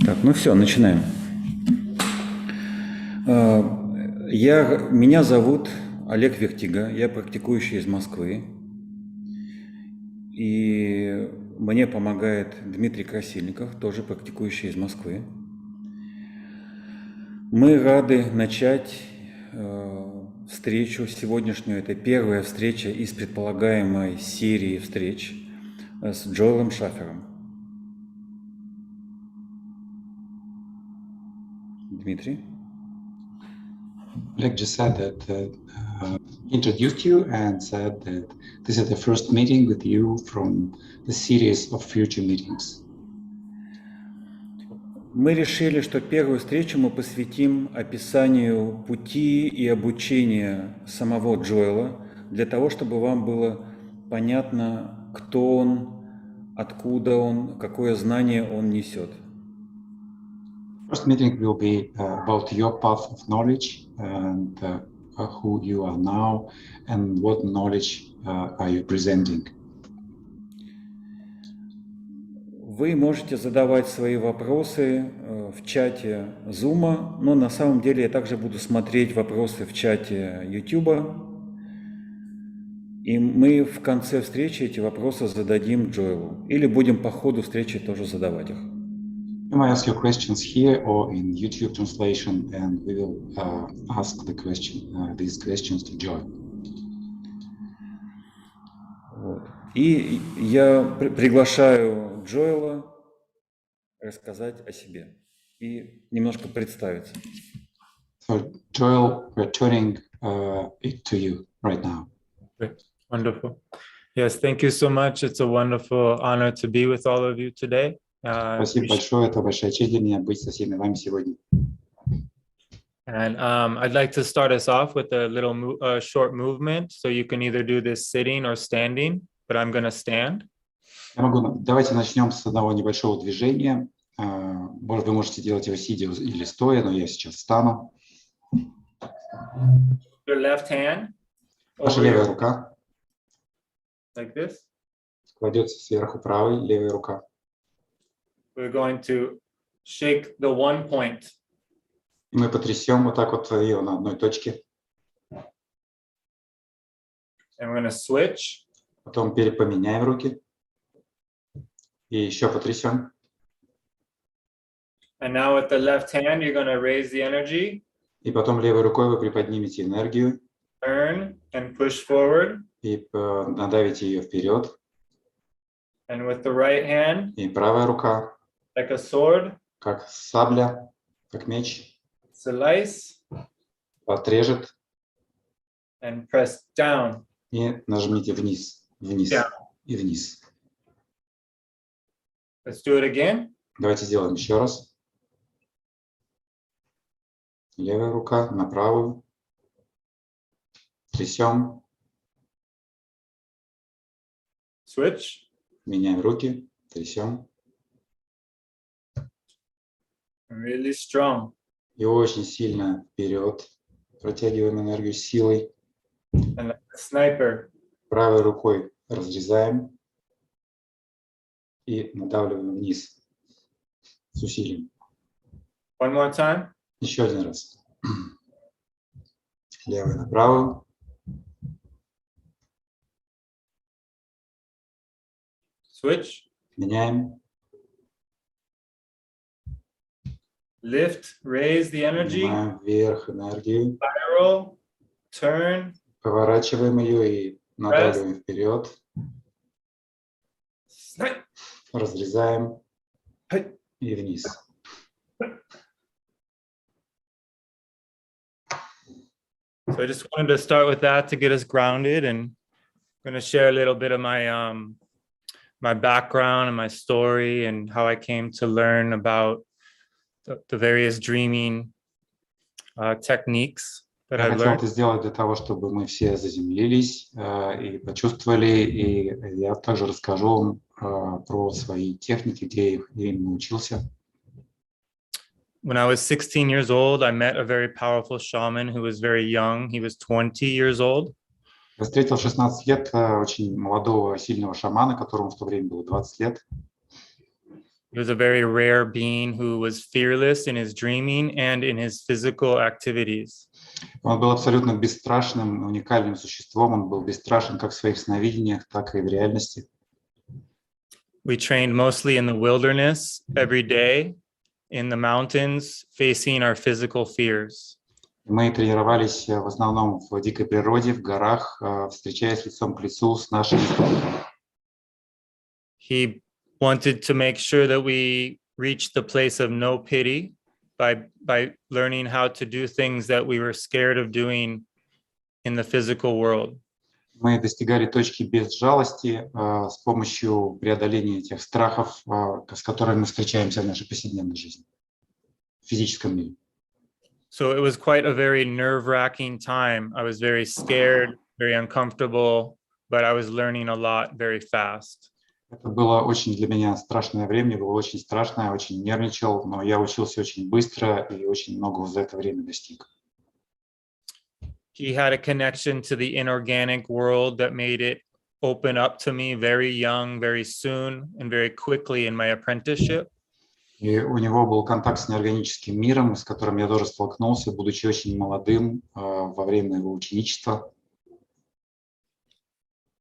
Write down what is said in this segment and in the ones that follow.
Так, ну все, начинаем. Меня зовут Олег Вертига, я практикующий из Москвы. И мне помогает Дмитрий Красильников, тоже практикующий из Москвы. Мы рады начать встречу сегодняшнюю. Это первая встреча из предполагаемой серии встреч с Джэлом Шафером. Дмитрий? Oleg just said that introduced you and said that this is the first meeting with you from the series of future meetings. Мы решили, что первую встречу мы посвятим описанию пути и обучения самого Джоэла, для того, чтобы вам было понятно, кто он, откуда он, какое знание он несет. First meeting will be about your path of knowledge and who you are now and what knowledge are you presenting. Вы можете задавать свои вопросы в чате Zoom, но на самом деле я также буду смотреть вопросы в чате YouTube. И мы в конце встречи эти вопросы зададим Джоэлу. Или будем по ходу встречи тоже задавать их. You might ask your questions here or in YouTube translation, and we will ask these questions to Joel. И я приглашаю Джоэла рассказать о себе и немножко представиться. So, Joel, we're turning it to you right now. Great. Wonderful. Yes, thank you so much. It's a wonderful honor to be with all of you today. Спасибо большое. Это большая честь для меня быть со всеми вами сегодня. And I'd like to start us off with a little short movement. So you can either do this sitting or standing, but I'm going to stand. Давайте начнем с одного небольшого движения. Может, вы можете делать его сидя или стоя, но я сейчас встану. Your left hand. Ваша левая рука. Like this. Кладется сверху правой, левая рука. We're going to shake the one point. И мы потрясем вот так вот ее на одной точке. And we're going to switch. Потом поменяем руки. И еще потрясем. And now with the left hand, you're going to raise the energy. И потом левой рукой вы приподнимете энергию. Turn and push forward. И надавите ее вперед. And with the right hand. И правая рука. Like a sword. Как сабля, как меч. Slice. Отрежет. And press down. И нажмите вниз, вниз и вниз. Let's do it again. Давайте сделаем еще раз. Левая рука на правую. Трясем. Switch. Меняем руки. Трясем. Really strong. И очень сильно вперед. Протягиваем энергию силой. And like a sniper. Правой рукой разрезаем. И надавливаем вниз. С усилием. One more time. Еще один раз. Левая на правую. Switch. Меняем. Lift, raise the energy. Поднимаем вверх энергию. Spiral, turn. Поворачиваем ее и надавливаем вперед. Snipe. Разрезаем. И вниз. So I just wanted to start with that to get us grounded, and I'm going to share a little bit of my my background and my story and how I came to learn about the various dreaming techniques that Я I've хотел learned. это сделать для того, чтобы мы все заземлились и почувствовали, и я также расскажу вам про свои техники, где я им научился. When I was 16 years old, I met a very powerful shaman who was very young. He was 20 years old. Я встретил в 16 лет очень молодого, сильного шамана, которому в то время было 20 лет. He was a very rare being who was fearless in his dreaming and in his physical activities. Он был абсолютно бесстрашным, уникальным существом. Он был бесстрашен как в своих сновидениях, так и в реальности. We trained mostly in the wilderness every day, in the mountains, facing our physical fears. Мы тренировались в основном в дикой природе, в горах, встречаясь лицом к лицу с нашими страхами. He wanted to make sure that we reached the place of no pity by learning how to do things that we were scared of doing in the physical world. Мы достигали точки без жалости с помощью преодоления тех страхов, с которыми мы встречаемся в нашей повседневной жизни, в физическом мире. So it was quite a very nerve-wracking time. I was very scared, very uncomfortable, but I was learning a lot very fast. Это было очень для меня страшное время, мне было очень страшно, я очень нервничал, но я учился очень быстро и очень многого за это время достиг. He had a connection to the inorganic world that made it open up to me very young, very soon, and very quickly in my apprenticeship. И у него был контакт с неорганическим миром, с которым я тоже столкнулся, будучи очень молодым во время его ученичества.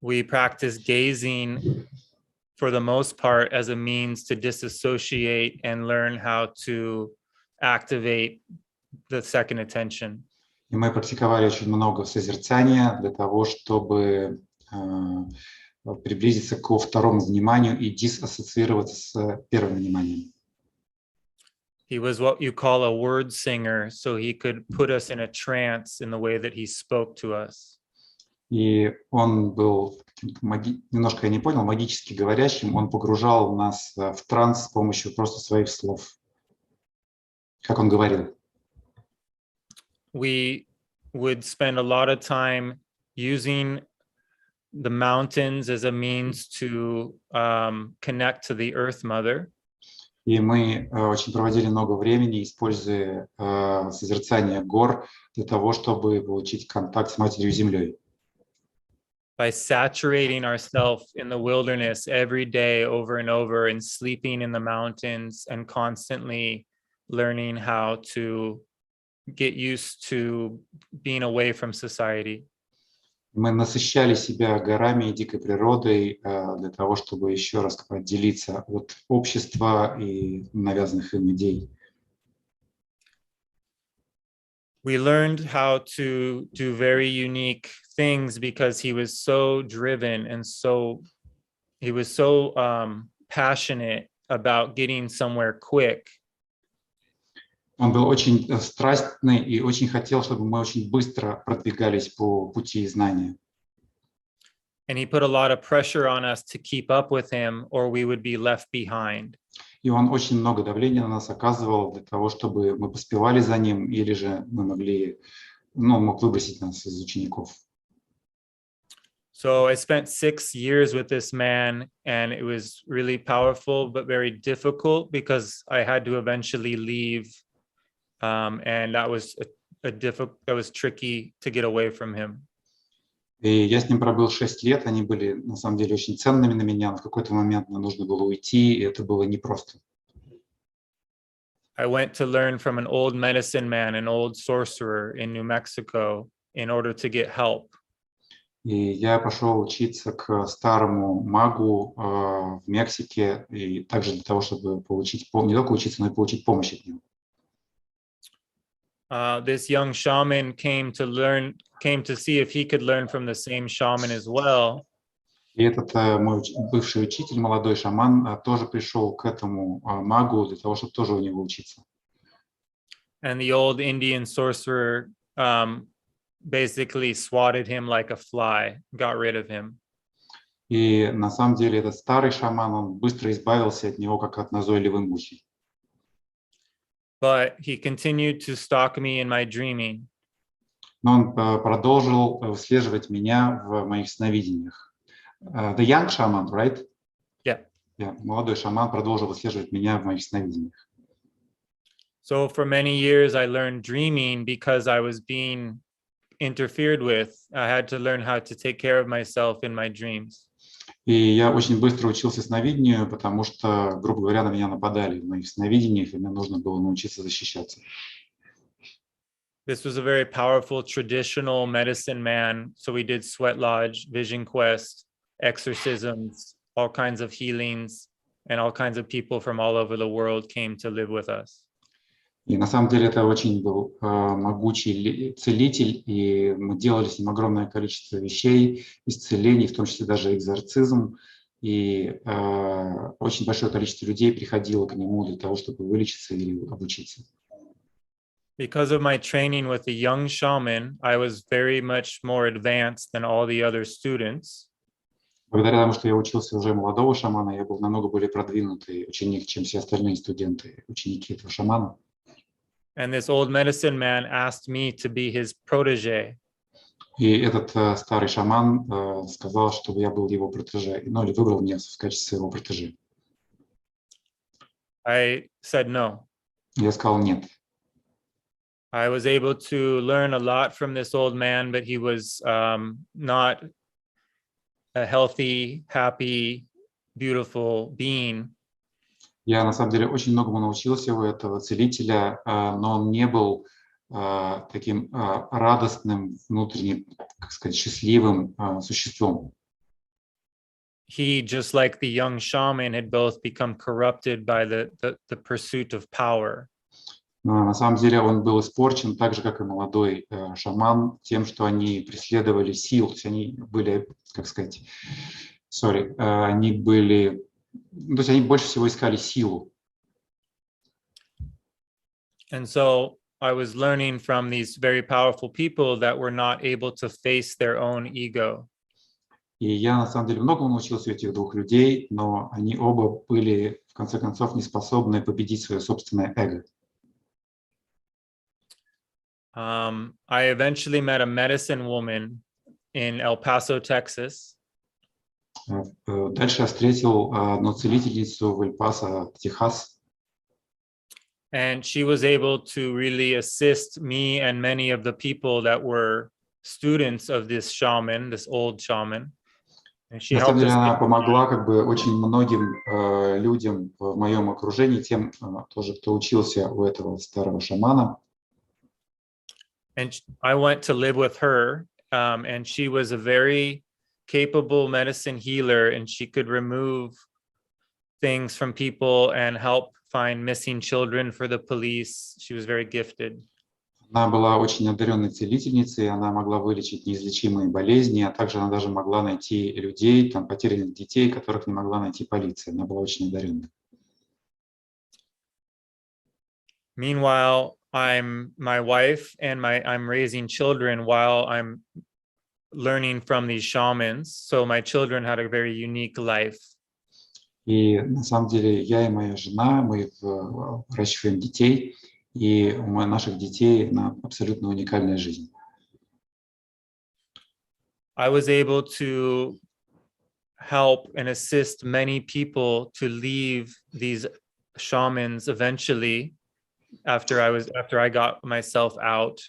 We practiced gazing for the most part as a means to disassociate and learn how to activate the second attention. И мы практиковали очень много созерцания для того, чтобы приблизиться к второму вниманию и диссоциироваться с первым вниманием. He was what you call a word singer, so he could put us in a trance in the way that he spoke to us. И он был немножко, я не понял, магически говорящим, он погружал нас в транс с помощью просто своих слов, как он говорил. We would spend a lot of time using the mountains as a means to connect to the Earth Mother. И мы очень проводили много времени, используя созерцание гор для того, чтобы получить контакт с Матерью Землей. By saturating ourselves in the wilderness every day over and over and sleeping in the mountains and constantly learning how to get used to being away from society. Мы насыщали себя горами и дикой природой для того, чтобы еще раз отделиться от общества и навязанных им идей. We learned how to do very unique things because he was so driven and he was so passionate about getting somewhere quick. Он был очень страстный и очень хотел, чтобы мы очень быстро продвигались по пути знания. And he put a lot of pressure on us to keep up with him or we would be left behind. И он очень много давления на нас оказывал для того, чтобы мы поспевали за ним, или же мы мог выбросить нас из учеников. So I spent 6 years with this man, and it was really powerful, but very difficult because I had to eventually leave. And that was that was tricky to get away from him. И я с ним пробыл 6 лет, они были на самом деле очень ценными на меня, но в какой-то момент мне нужно было уйти, и это было непросто. I went to learn from an old medicine man, an old sorcerer in New Mexico, in order to get help. И я пошел учиться к старому магу в Мексике, и также для того, чтобы получить, не только учиться, но и получить помощь от него. This young shaman came to see if he could learn from the same shaman as well. И этот мой бывший учитель, молодой шаман, тоже пришел к этому магу для того, чтобы тоже у него учиться. And the old Indian sorcerer basically swatted him like a fly, got rid of him. И на самом деле этот старый шаман, он быстро избавился от него, как от назойливой мухи. But he continued to stalk me in my dreaming. Но он продолжил выслеживать меня в моих сновидениях. The young shaman, right? Yeah. Yeah, молодой шаман продолжил выслеживать меня в моих сновидениях. So for many years, I learned dreaming because I was being interfered with. I had to learn how to take care of myself in my dreams. И я очень быстро учился сновидению, потому что, грубо говоря, на меня нападали в моих сновидениях, и мне нужно было научиться защищаться. This was a very powerful traditional medicine man. So we did sweat lodge, vision quest, exorcisms, all kinds of healings, and all kinds of people from all over the world came to live with us. И на самом деле это очень был могучий целитель, и мы делали с ним огромное количество вещей, исцелений, в том числе даже экзорцизм. И очень большое количество людей приходило к нему для того, чтобы вылечиться или обучиться. Because of my training with a young shaman, I was very much more advanced than all the other students. Благодаря тому, что я учился уже молодого шамана, я был намного более продвинутый ученик, чем все остальные студенты, ученики этого шамана. And this old medicine man asked me to be his protege. И этот старый шаман сказал, чтобы я был его протеже, ну или выбрал меня в качестве своего протеже. I said no. Я сказал нет. I was able to learn a lot from this old man, but he was not a healthy, happy, beautiful being. Я на самом деле очень многому научился у этого целителя, но он не был таким радостным, внутренне, как сказать, счастливым существом. He, just like the young shaman, had both become corrupted by the pursuit of power. На самом деле он был испорчен, так же, как и молодой шаман, тем, что они преследовали сил, то есть они были, как сказать, они были, то есть они больше всего искали силу. And so I was learning from these very powerful people that were not able to face their own ego. И я, на самом деле, многому научился у этих двух людей, но они оба были, в конце концов, не способны победить свое собственное эго. I eventually met a medicine woman in El Paso, Texas. Дальше я встретил одну целительницу в Эль-Пасо, Техас. And she was able to really assist me and many of the people that were students of this shaman, this old shaman. And she На самом helped деле us. она помогла как бы очень многим людям в моем окружении, тем тоже, кто учился у этого старого шамана. And I went to live with her, and she was a very capable medicine healer, and she could remove things from people and help find missing children for the police. She was very gifted. Она была очень одаренной целительницей, она могла вылечить неизлечимые болезни, а также она даже могла найти людей, там, потерянных детей, которых не могла найти полиция. Она была очень одаренной. Meanwhile, I'm my wife and I'm raising children while I'm learning from these shamans. So my children had a very unique life. И на самом деле я и моя жена, мы выращиваем детей, и у наших детей абсолютно уникальная жизнь. I was able to help and assist many people to leave these shamans eventually after I got myself out.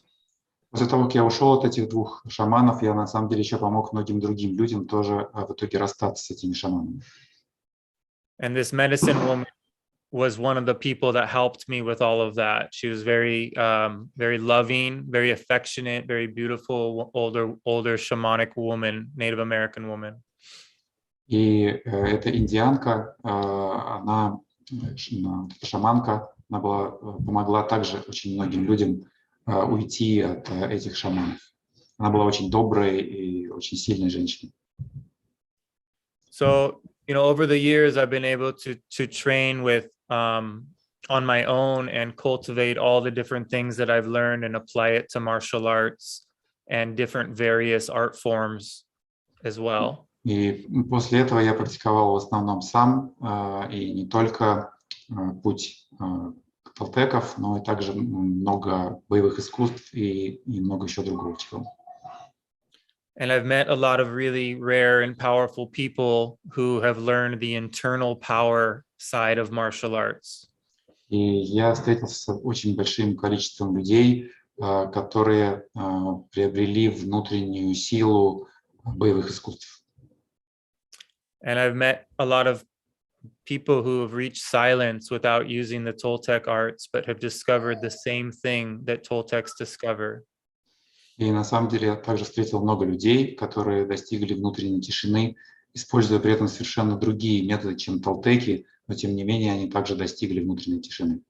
После того, как я ушел от этих двух шаманов, я на самом деле еще помог многим другим людям тоже в итоге расстаться с этими шаманами. And this medicine woman was one of the people that helped me with all of that. She was very, very loving, very affectionate, very beautiful, older shamanic woman, Native American woman. И эта индианка, она шаманка, она помогла также очень многим людям уйти от этих шаманов. Она была очень доброй и очень сильной женщиной. So, over the years, I've been able to train with on my own and cultivate all the different things that I've learned and apply it to martial arts and different various art forms as well. И после этого я практиковал в основном сам, и не только путь толтеков, но и также много боевых искусств и много еще другого чего. And I've met a lot of really rare and powerful people who have learned the internal power side of martial arts. И я встретился с очень большим количеством людей, которые приобрели внутреннюю силу боевых искусств. And I've met a lot of people who have reached silence without using the Toltec arts, but have discovered the same thing that Toltecs discover. И на самом деле я также встретил много людей, которые достигли внутренней тишины, используя при этом совершенно другие методы, чем толтеки, но тем не менее они также достигли внутренней тишины.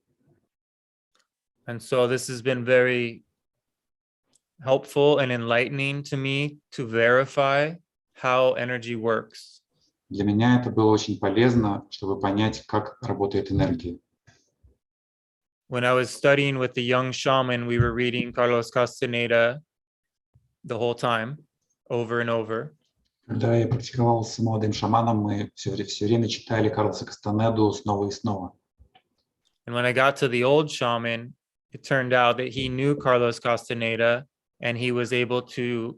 And so this has been very helpful and enlightening to me to verify how energy works. Для меня это было очень полезно, чтобы понять, как работает энергия. When I was studying with the young shaman, we were reading Carlos Castaneda the whole time, over and over. Когда я практиковал с молодым шаманом, мы все время читали Карлоса Кастанеду снова и снова. And when I got to the old shaman, it turned out that he knew Carlos Castaneda, and he was able to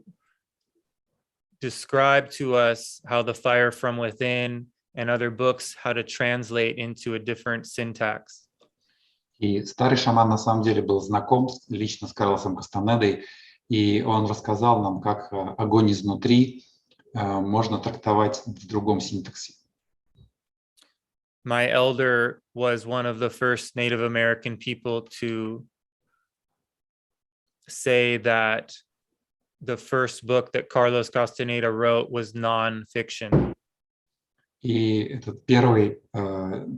describe to us how the fire from within and other books, how to translate into a different syntax. И старый шаман на самом деле был знаком лично с Карлосом Кастанедой, и он рассказал нам, как огонь изнутри можно трактовать в другом синтаксе. My elder was one of the first Native American people to say that the first book that Carlos Castaneda wrote was non-fiction. И этот первый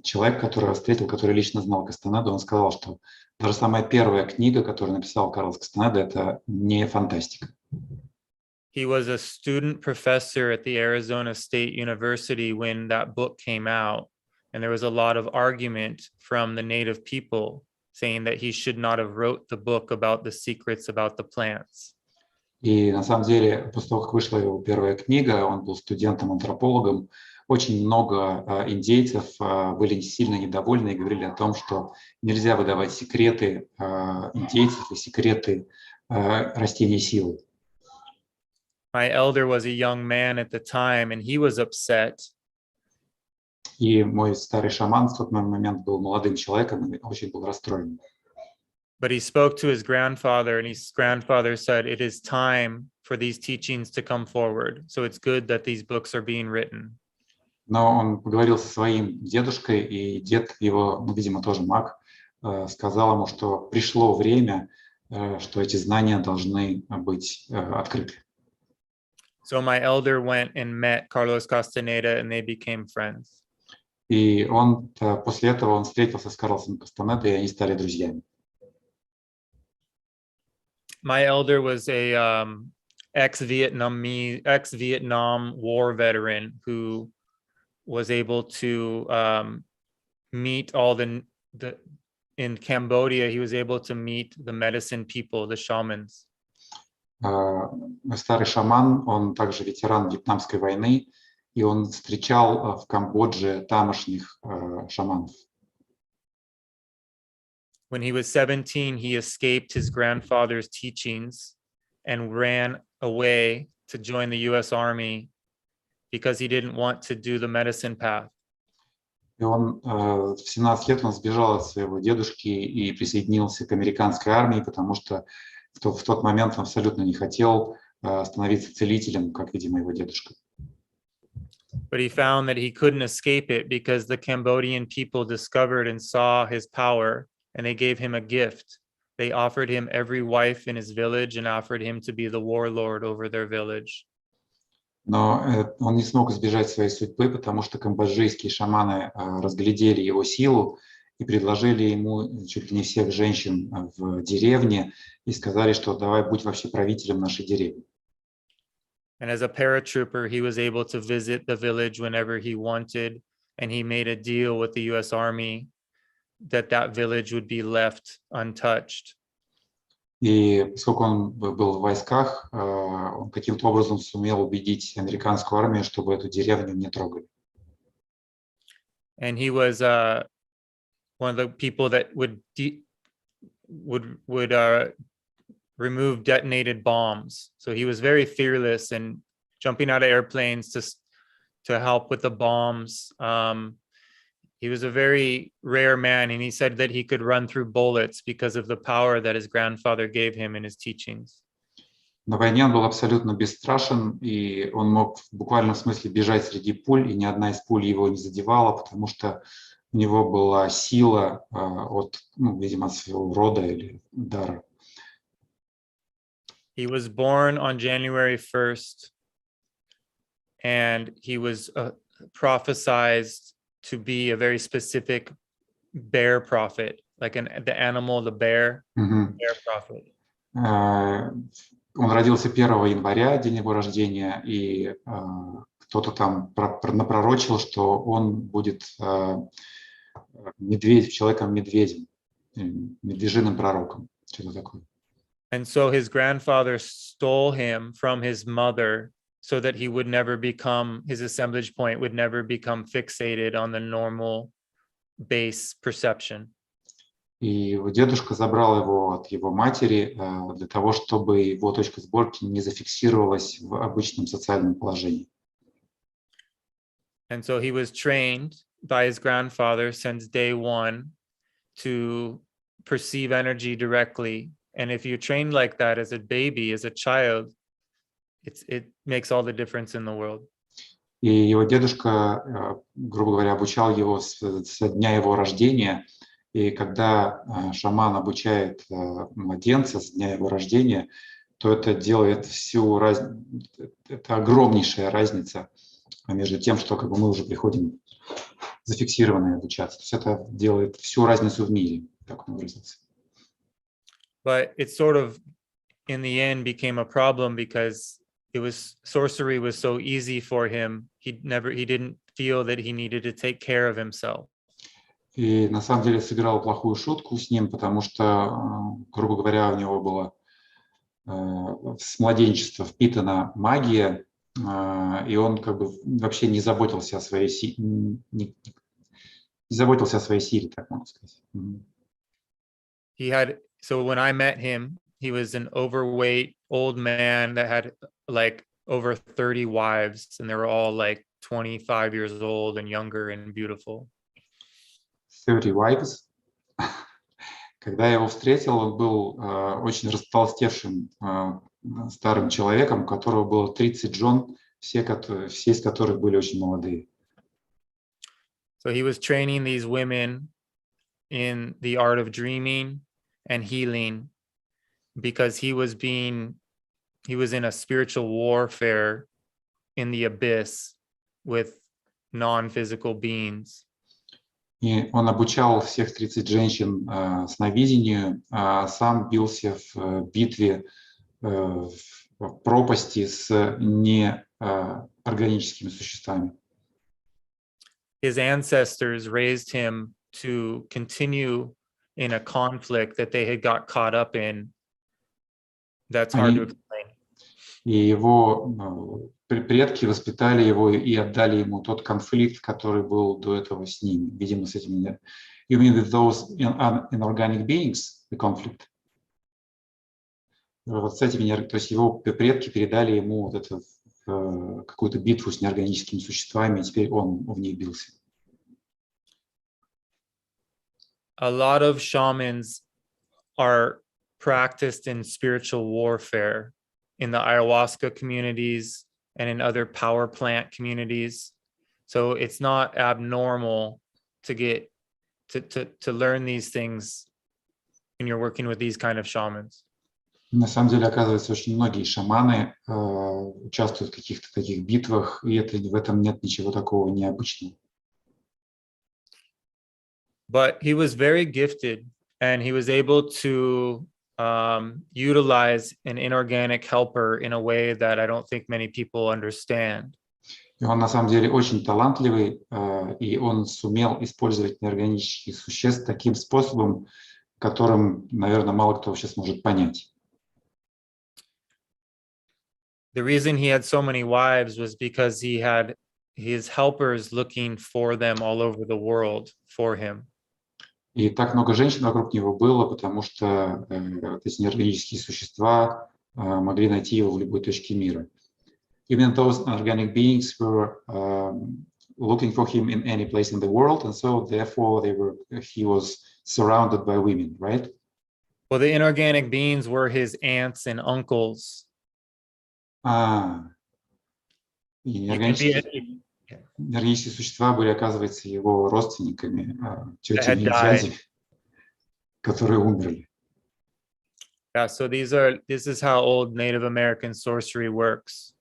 человек, которого я встретил, который лично знал Кастанеду, он сказал, что даже самая первая книга, которую написал Карлос Кастанеда, это не фантастика. He was a student professor at the Arizona State University when that book came out, and there was a lot of argument from the native people saying that he should not have wrote the book about the secrets about the plants. И на самом деле, после того, как вышла его первая книга, он был студентом-антропологом, очень много индейцев были сильно недовольны и говорили о том, что нельзя выдавать секреты индейцев и секреты растений силы. My elder was a young man at the time, and he was upset. И мой старый шаман в тот момент был молодым человеком и очень был расстроен. But he spoke to his grandfather, and his grandfather said, "It is time for these teachings to come forward. So it's good that these books are being written." Но он поговорил со своим дедушкой, и дед его, ну, видимо, тоже маг, сказал ему, что пришло время, что эти знания должны быть открыты. So my elder went and met Carlos Castaneda, and they became friends. И он после этого он встретился с Карлосом Кастанедой, и они стали друзьями. My elder was a ex-Vietnam War veteran who was able to meet all the in Cambodia. He was able to meet the medicine people, the shamans. Мой старый шаман, он также ветеран Вьетнамской войны, и он встречал в Камбодже тамошних шаманов. When he was 17, he escaped his grandfather's teachings and ran away to join the US Army because he didn't want to do the medicine path. И он в 17 лет он сбежал от своего дедушки и присоединился к американской армии, потому что в тот момент он абсолютно не хотел становиться целителем, как, видимо, его дедушка. But he found that he couldn't escape it because the Cambodian people discovered and saw his power, and they gave him a gift. They offered him every wife in his village and offered him to be the warlord over their village. Но он не смог избежать своей судьбы, потому что камбоджийские шаманы разглядели его силу и предложили ему чуть ли не всех женщин в деревне и сказали, что давай будь вообще правителем нашей деревни. And as a paratrooper, he was able to visit the village whenever he wanted, and he made a deal with the US Army that that village would be left untouched. И поскольку он был в войсках, он каким-то образом сумел убедить американскую армию, чтобы эту деревню не трогали. And he was one of the people that would remove detonated bombs. So he was very fearless and jumping out of airplanes to help with the bombs. He was a very rare man, and he said that he could run through bullets because of the power that his grandfather gave him in his teachings. На войне он был абсолютно бесстрашен, и он мог в буквальном смысле бежать среди пуль, и ни одна из пуль его не задевала, потому что у него была сила от, видимо, от своего рода или дара. He was born on January 1st, and he was prophesied to be a very specific bear prophet, like the animal, the bear, bear prophet. Он родился 1 января, день его рождения, и кто-то там напророчил, что он будет человеком-медведем, медвежиным пророком, что-то такое. And so his grandfather stole him from his mother so that he would never become, his assemblage point would never become fixated on the normal base perception. И его дедушка забрал его от его матери для того, чтобы его точка сборки не зафиксировалась в обычном социальном положении. And so he was trained by his grandfather since day one to perceive energy directly. And if you're trained like that as a baby, as a child, it makes all the difference in the world. И его дедушка, грубо говоря, обучал его со дня его рождения. И когда шаман обучает младенца с дня его рождения, то это делает это огромнейшая разница между тем, что мы уже приходим зафиксированные обучаться. То есть это делает всю разницу в мире, так он выразился. But it sort of, in the end, became a problem because sorcery was so easy for him. He didn't feel that he needed to take care of himself. И на самом деле сыграл плохую шутку с ним, потому что, грубо говоря, у него была с младенчества впитана магия, и он вообще не заботился о своей силе, так можно сказать. So when I met him, he was an overweight old man that had like over 30 wives, and they were all like 25 years old and younger and beautiful. 30 wives. Когда я его встретил, он был очень растолстевшим старым человеком, у которого было 30 жен, все из которых были очень молодые. So he was training these women in the art of dreaming and healing because he was in a spiritual warfare in the abyss with non-physical beings. И он обучал всех 30 женщин сновидению, а сам бился в битве в пропасти с неорганическими существами. His ancestors raised him to continue in a conflict that they had got caught up in. That's hard to explain. И его предки воспитали его и отдали ему тот конфликт, который был до этого с ним. Видимо, с этими... You mean with those inorganic beings, the conflict? Вот с этими, то есть его предки передали ему вот эту какую-то битву с неорганическими существами, и теперь он в ней бился. A lot of shamans are practiced in spiritual warfare in the ayahuasca communities and in other power plant communities. So it's not abnormal to get to learn these things when you're working with these kind of shamans. На самом деле, оказывается, очень многие шаманы участвуют в каких-то таких битвах, и в этом нет ничего такого необычного. But he was very gifted, and he was able to utilize an inorganic helper in a way that I don't think many people understand. И он на самом деле очень талантливый, и он сумел использовать неорганических существ таким способом, которым, наверное, мало кто вообще сможет понять. The reason he had so many wives was because he had his helpers looking for them all over the world for him. И так много женщин вокруг него было, потому что эти неорганические существа могли найти его в любой точке мира. Even those organic beings were looking for him in any place in the world, and so therefore he was surrounded by women, right? Well, the inorganic beings were his aunts and uncles И You can be энергетические существа были, оказывается, его родственниками, that тетями had и died. дяди, которые умерли. Yeah, so this is how old Native American sorcery works.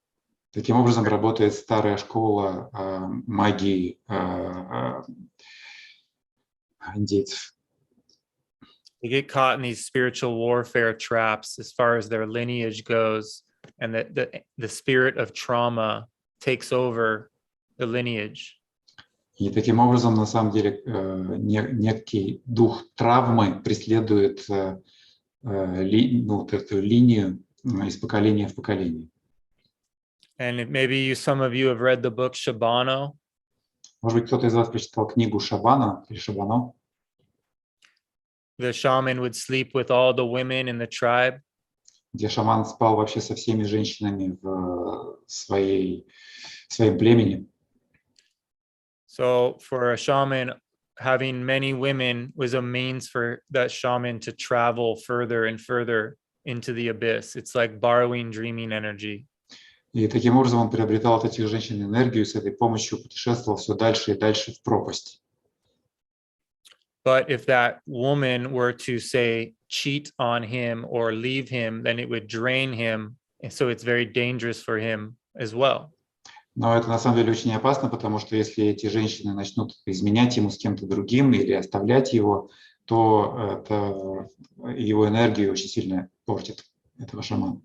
Таким образом работает старая школа магии индейцев. They get caught in these spiritual warfare traps as far as their lineage goes, and the spirit of trauma takes over the lineage. И таким образом, на самом деле, некий дух травмы преследует вот эту линию из поколения в поколение. And maybe some of you have read the book Shabano. Может быть, кто-то из вас прочитал книгу Шабана или Шабано? The shaman would sleep with all the women in the tribe. Где шаман спал вообще со всеми женщинами в своем племени. So for a shaman, having many women was a means for that shaman to travel further and further into the abyss. It's like borrowing dreaming energy. И таким образом он приобретал от этих женщин энергию, и с этой помощью путешествовал все дальше и дальше в пропасть. But if that woman were to, say, cheat on him or leave him, then it would drain him. And so it's very dangerous for him as well. Но это на самом деле очень опасно, потому что если эти женщины начнут изменять ему с кем-то другим или оставлять его, то это его энергию очень сильно портит, этого шамана.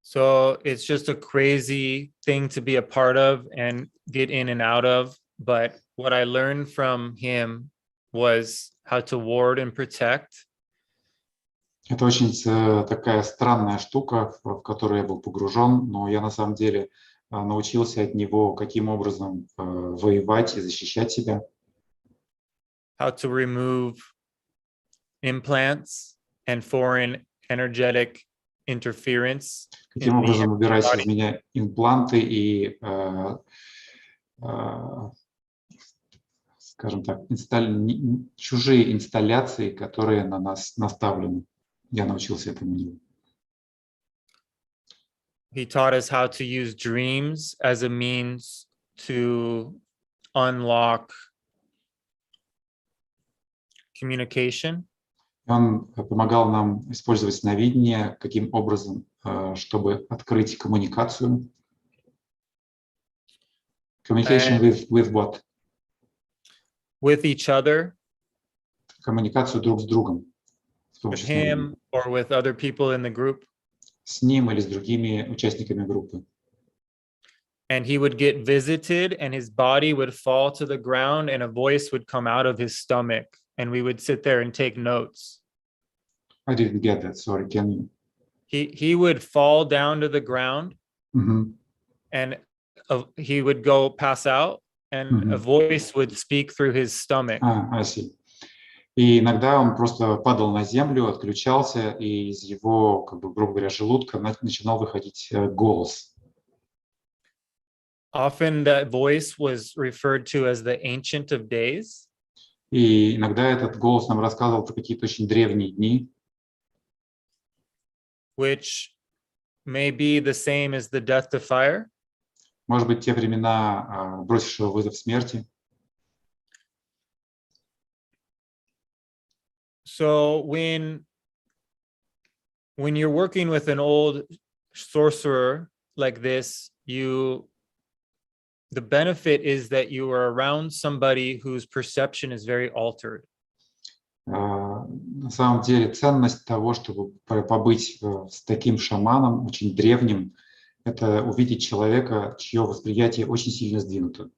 So it's just a crazy thing to be a part of and get in and out of. But what I learned from him was how to ward and protect. Это очень такая странная штука, в которую я был погружен, но я на самом деле научился от него, каким образом воевать и защищать себя. How to remove implants and foreign energetic interference. Каким образом убирать из меня импланты и, скажем так, чужие инсталляции, которые на нас наставлены. Я научился этому делу. He taught us how to use dreams as a means to unlock communication. Он помогал нам использовать сновидение, каким образом, чтобы открыть коммуникацию. Communication with what? With each other. Коммуникацию друг с другом. With him or with other people in the group. С ним или с другими участниками группы. And he would get visited and his body would fall to the ground and a voice would come out of his stomach and we would sit there and take notes. I didn't get that, sorry, can you? He would fall down to the ground and he would go pass out and a voice would speak through his stomach. I see. И иногда он просто падал на землю, отключался, и из его, как бы, грубо говоря, желудка начинал выходить голос. Often that voice was referred to as the Ancient of Days. И иногда этот голос нам рассказывал про какие-то очень древние дни. Which may be the same as the death of fire. Может быть, те времена, бросившего вызов смерти. So when you're working with an old sorcerer like this, the benefit is that you are around somebody whose perception is very altered. На самом деле ценность того, чтобы побыть с таким шаманом, очень древним, это увидеть человека, чье восприятие очень сильно сдвинуто.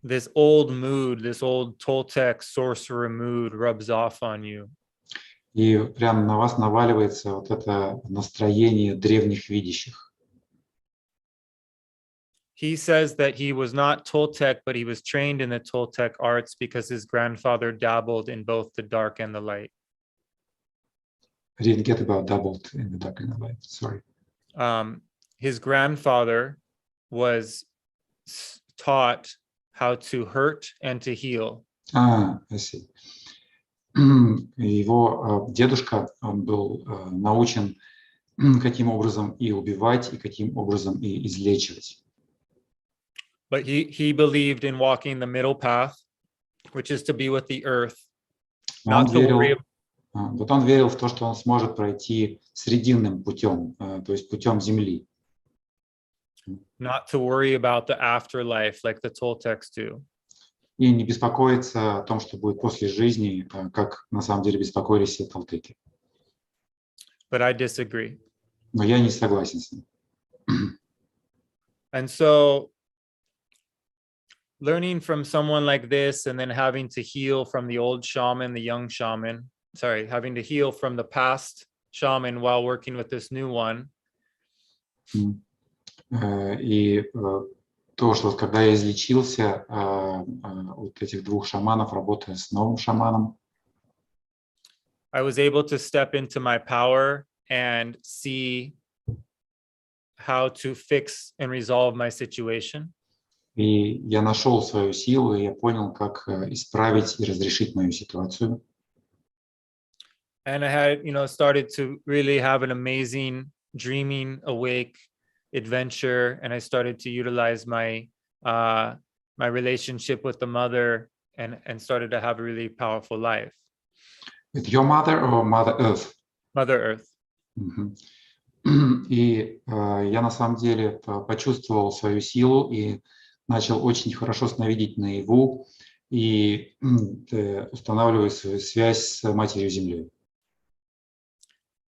This old mood, this old Toltec sorcerer mood rubs off on you. И прямо на вас наваливается вот это настроение древних видящих. He says that he was not Toltec, but he was trained in the Toltec arts because his grandfather dabbled in both the dark and the light. I didn't get about dabbled in the dark and the light, sorry. His grandfather was taught how to hurt and to heal. I see. Его дедушка, он был научен каким образом и убивать, и каким образом и излечивать. But he believed in walking the middle path, which is to be with the earth, Он not to worry, он верил в то, что он сможет пройти срединным путем, то есть путем Земли. not to worry about the afterlife like the Toltecs do. И не беспокоиться о том, что будет после жизни, как на самом деле беспокоились все толтеки. But I disagree. Но я не согласен с ним. And so learning from someone like this and then having to heal from the old shaman, the young shaman, having to heal from the past shaman while working with this new one. И то, что когда я излечился от этих двух шаманов, работая с новым шаманом, I was able to step into my power and see how to fix and resolve my situation. и я нашел свою силу, и я понял, как исправить и разрешить мою ситуацию. And I had, started to really have an amazing dreaming awake adventure, and I started to utilize my my relationship with the mother and started to have a really powerful life. With your mother or Mother Earth? Mother Earth. И я на самом деле почувствовал свою силу и начал очень хорошо сновидеть наяву и устанавливать свою связь с Матерью Землей.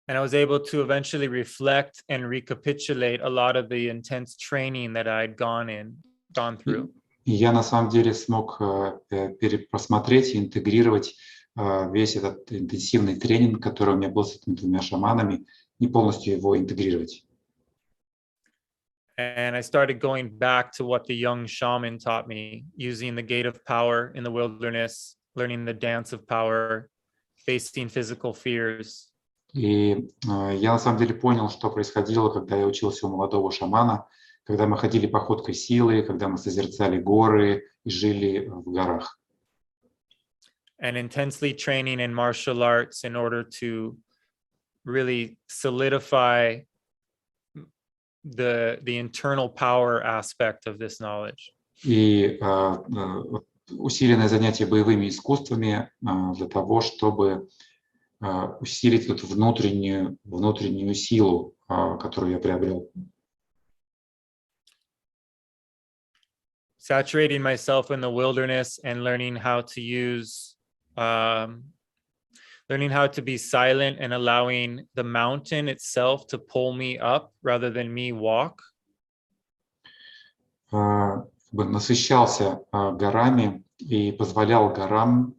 And I was able to eventually reflect and recapitulate a lot of the intense training that I'd gone through. И я на самом деле смог перепросмотреть и интегрировать весь этот интенсивный тренинг, который у меня был с этими двумя шаманами, и полностью его интегрировать. And I started going back to what the young shaman taught me, using the gate of power in the wilderness, learning the dance of power, facing physical fears. И я на самом деле понял, что происходило, когда я учился у молодого шамана, когда мы ходили походкой силы, когда мы созерцали горы и жили в горах. And intensely training in martial arts in order to really solidify the internal power aspect of this knowledge. И усиленное занятие боевыми искусствами для того, чтобы усилить эту внутреннюю силу, которую я приобрел. Saturating myself in the wilderness and learning how to use, learning how to be silent and allowing the mountain itself to pull me up rather than me walk. Насыщался горами и позволял горам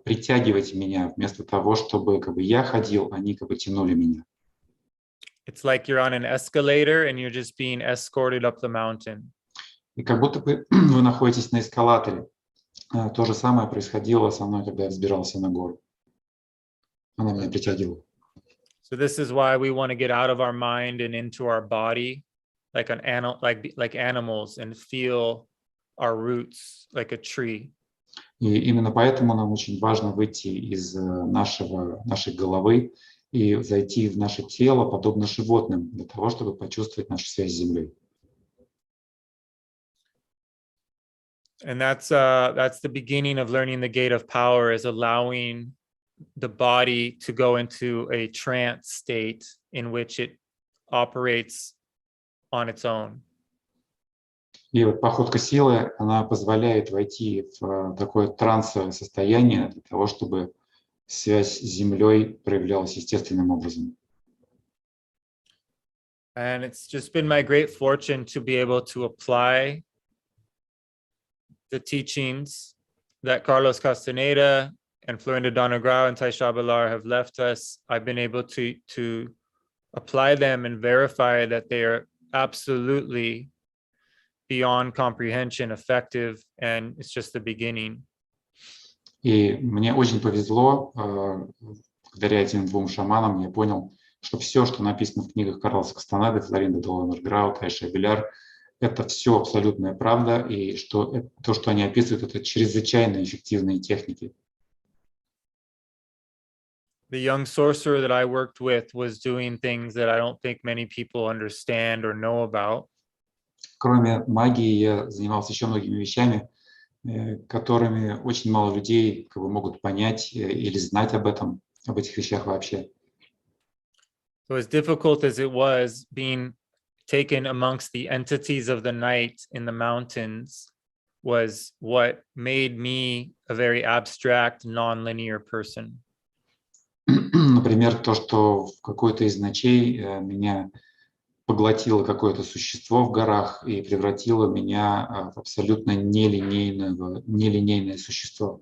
притягивать меня вместо того, чтобы я ходил, они тянули меня. It's like you're on an escalator and you're just being escorted up the mountain. И как будто бы вы находитесь на эскалаторе. То же самое происходило со мной, когда я взбирался на гору. Она меня притягивала. So this is why we want to get out of our mind and into our body, like animals, and feel our roots like a tree. И именно поэтому нам очень важно выйти из нашей головы и зайти в наше тело, подобно животным, для того, чтобы почувствовать нашу связь с Землей. And that's the beginning of learning the gate of power, is allowing the body to go into a trance state in which it operates on its own. И вот походка силы, она позволяет войти в такое трансовое состояние для того, чтобы связь с Землей проявлялась естественным образом. And it's just been my great fortune to be able to apply the teachings that Carlos Castaneda and Florinda Donegrau and Tai Shabalar have left us. I've been able to apply them and verify that they are absolutely beyond comprehension, effective, and it's just the beginning. И мне очень повезло, благодаря этим двум шаманам, я понял, что все, что написано в книгах Карлоса Кастанеды, Флоринды Доленграу, Тай Шабеляр, это все абсолютная правда, и что то, что они описывают, это чрезвычайно эффективные техники. the young sorcerer that I worked with was doing things that I don't think many people understand or know about. Кроме магии, я занимался еще многими вещами, которыми очень мало людей могут понять или знать об этих вещах вообще. So as difficult as it was being taken amongst the entities of the night in the mountains was what made me a very abstract, non-linear person. Например, то, что в какой-то из ночей меня поглотило какое-то существо в горах и превратило меня в абсолютно нелинейное существо.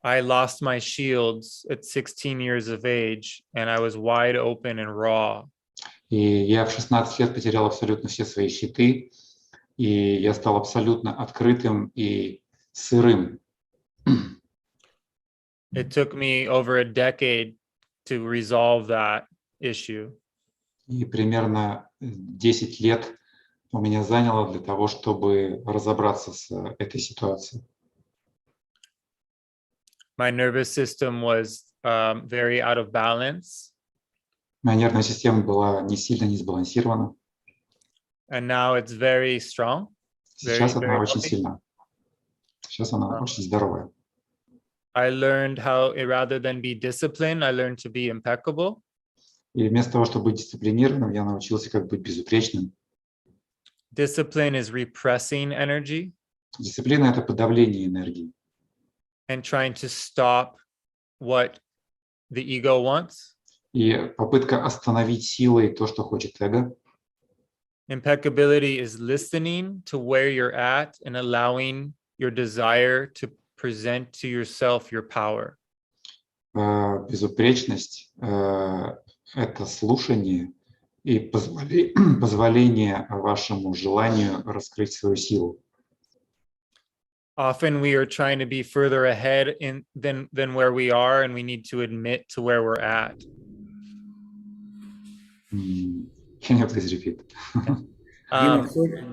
I lost my shields at 16 years of age, and I was wide open and raw. И я в 16 лет потерял абсолютно все свои щиты, и я стал абсолютно открытым и сырым. It took me over a decade to resolve that issue. И примерно 10 лет у меня заняло для того, чтобы разобраться с этой ситуацией. My nervous system was very out of balance. Моя нервная система была не сбалансирована. And now it's very strong. Сейчас Very, она very очень healthy. сильна. Сейчас она очень здоровая. I learned how, rather than be disciplined, I learned to be impeccable. И вместо того, чтобы быть дисциплинированным, я научился как быть безупречным. Discipline is repressing energy Дисциплина – это подавление энергии and trying to stop what the ego wants. и попытка остановить силой то, что хочет эго. Impeccability is listening to where you're at and allowing your desire to present to yourself your power. Безупречность – это слушание и позволение вашему желанию раскрыть свою силу. Often we are trying to be further ahead than where we are, and we need to admit to where we're at. Can you please repeat?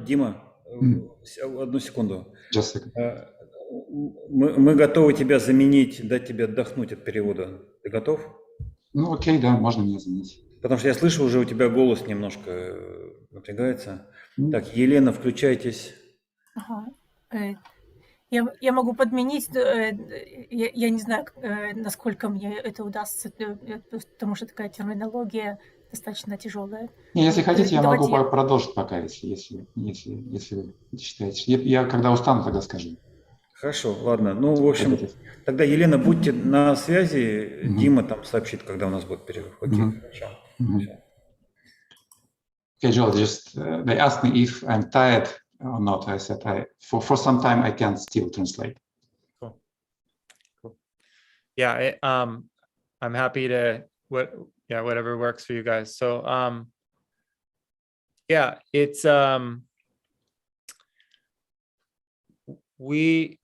Дима, одну секунду. Just a second. Мы готовы тебя заменить, дать тебе отдохнуть от перевода. Ты готов? Ну, окей, да, можно меня заменить. Потому что я слышу, уже у тебя голос немножко напрягается. Так, Елена, включайтесь. Ага. Я могу подменить, я не знаю, насколько мне это удастся, потому что такая терминология достаточно тяжелая. Не, если хотите, я могу Давайте продолжить пока, если вы считаете. Я когда устану, тогда скажу. Хорошо, ладно. Ну, в общем, тогда, Елена, будьте на связи. Дима там сообщит, когда у нас будет перерыв. Окей, хорошо. Okay, Joel, just they asked me if I'm tired or not. I said for some time I can still translate. Cool. Yeah, I'm happy to whatever works for you guys. So yeah, it's we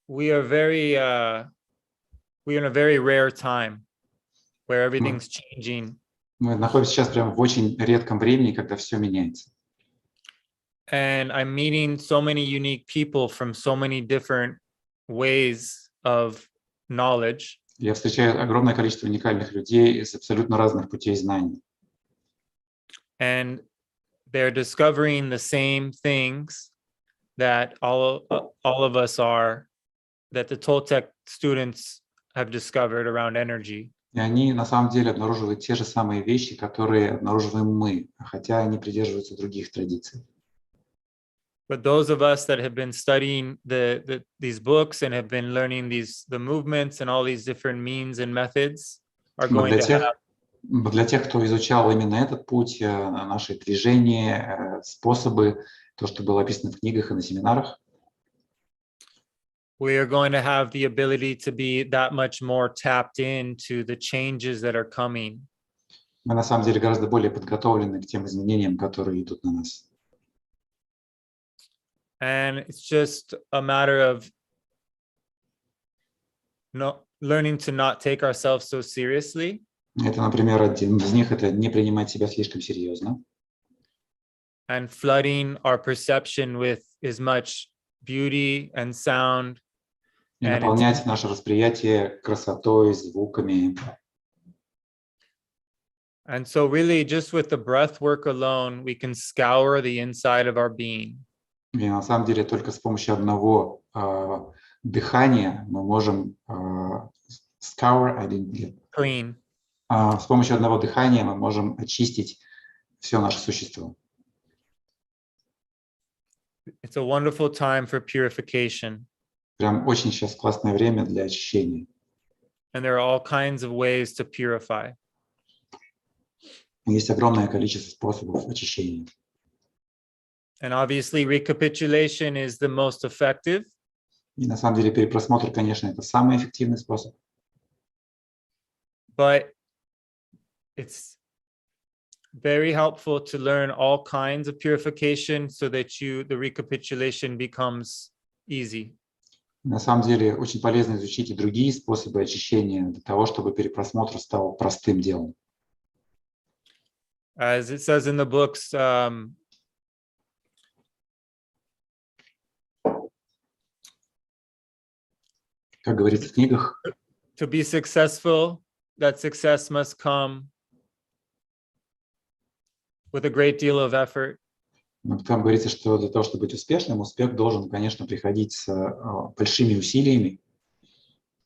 are we're in a very rare time where everything's changing. Мы находимся сейчас прямо в очень редком времени, когда все меняется. And I'm meeting so many unique people from so many different ways of knowledge. Я встречаю огромное количество уникальных людей из абсолютно разных путей знаний. And they're discovering the same things that all of us are, that the Toltec students have discovered around energy. И они на самом деле обнаруживают те же самые вещи, которые обнаруживаем мы, хотя они придерживаются других традиций. But those of us that have been studying these books and have been learning the movements and all these different means and methods are going to have. Для тех, кто изучал именно этот путь, наши движения, способы, то, что было описано в книгах и на семинарах, we are going to have the ability to be that much more tapped into the changes that are coming. Мы на самом деле гораздо более подготовлены к тем изменениям, которые идут на нас. And it's just a matter of learning to not take ourselves so seriously. Это, например, один из них – это не принимать себя слишком серьезно. And flooding our perception with as much beauty and sound И And наполнять наше восприятие красотой, звуками. And so really just with the breath work alone, we can scour the inside of our being. И на самом деле только с помощью одного дыхания мы можем scour, I didn't get. Clean. С помощью одного дыхания мы можем очистить все наше существо. It's a wonderful time for purification. Прям очень сейчас классное время для очищения. And there are all kinds of ways to purify. Есть огромное количество способов очищения. And obviously recapitulation is the most effective. И на самом деле перепросмотр, конечно, это самый эффективный способ. But it's very helpful to learn all kinds of purification so that the recapitulation becomes easy. На самом деле очень полезно изучить и другие способы очищения для того, чтобы перепросмотр стал простым делом. As it says in the books, Как говорится в книгах, to be successful, that success must come with a great deal of effort. там говорится, что для того, чтобы быть успешным, успех должен, конечно, приходить с большими усилиями,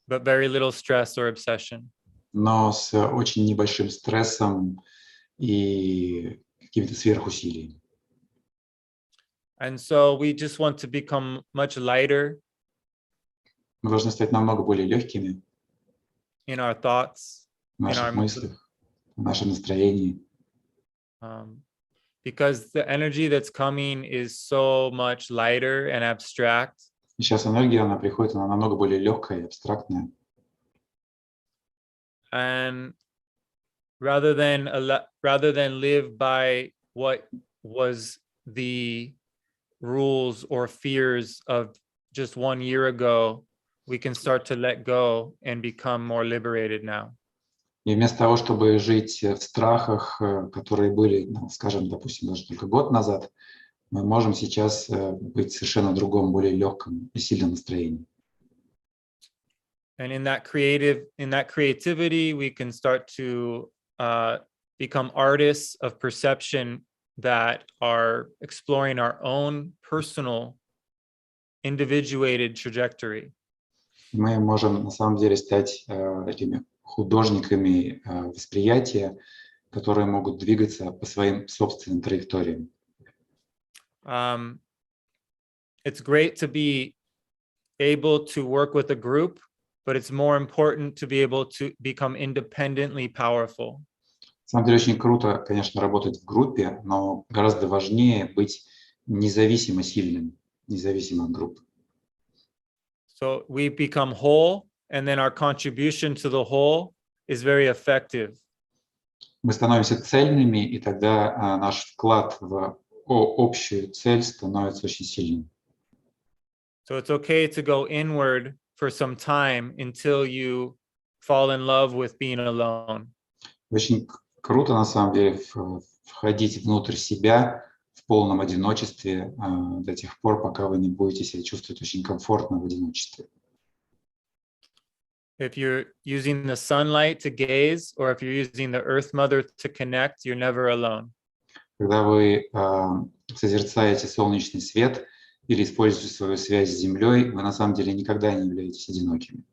But very little stress or obsession. но с очень небольшим стрессом и какими-то сверхусилиями. And so we just want to become much lighter Мы должны стать намного более легкими in our thoughts, в наших мыслях, в нашем настроении. Because the energy that's coming is so much lighter and abstract. И сейчас энергия, она приходит, она намного более легкая и абстрактная. And rather than live by what was the rules or fears of just 1 year ago, we can start to let go and become more liberated now. И вместо того, чтобы жить в страхах, которые были, скажем, допустим, даже только год назад, мы можем сейчас быть совершенно другом, более легком и сильном настроении. And in that creativity, we can start to become artists of perception that are exploring our own personal, individuated trajectory. Мы можем на самом деле стать такими художниками восприятия, которые могут двигаться по своим собственным траекториям. It's great to be able to work with a group, but it's more important to be able to become independently powerful. На самом деле очень круто, конечно, работать в группе, но гораздо важнее быть независимо сильным, независимо от группы. So we become whole, and then our contribution to the whole is very effective. Мы становимся цельными, и тогда наш вклад в общую цель становится очень сильным. So it's okay to go inward for some time until you fall in love with being alone. Очень круто, на самом деле, входить внутрь себя в полном одиночестве до тех пор, пока вы не будете себя чувствовать очень комфортно в одиночестве. If you're using the sunlight to gaze, or if you're using the Earth Mother to connect, you're never alone. Когда вы созерцаете солнечный свет или используете свою связь с Землей, вы на самом деле никогда не являетесь одинокими.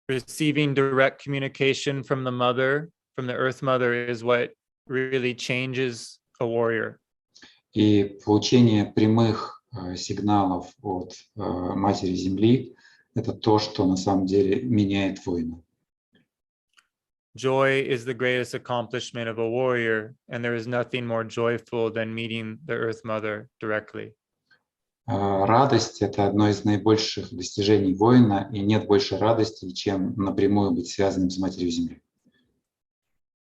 Receiving direct communication from the mother, from the Earth Mother, is what really changes a warrior. И получение прямых сигналов от Матери Земли – это то, что на самом деле меняет воина. Joy is the greatest accomplishment of a warrior, and there is nothing more joyful than meeting the Earth Mother directly. Радость – это одно из наибольших достижений воина, и нет больше радости, чем напрямую быть связанным с Матерью Земли.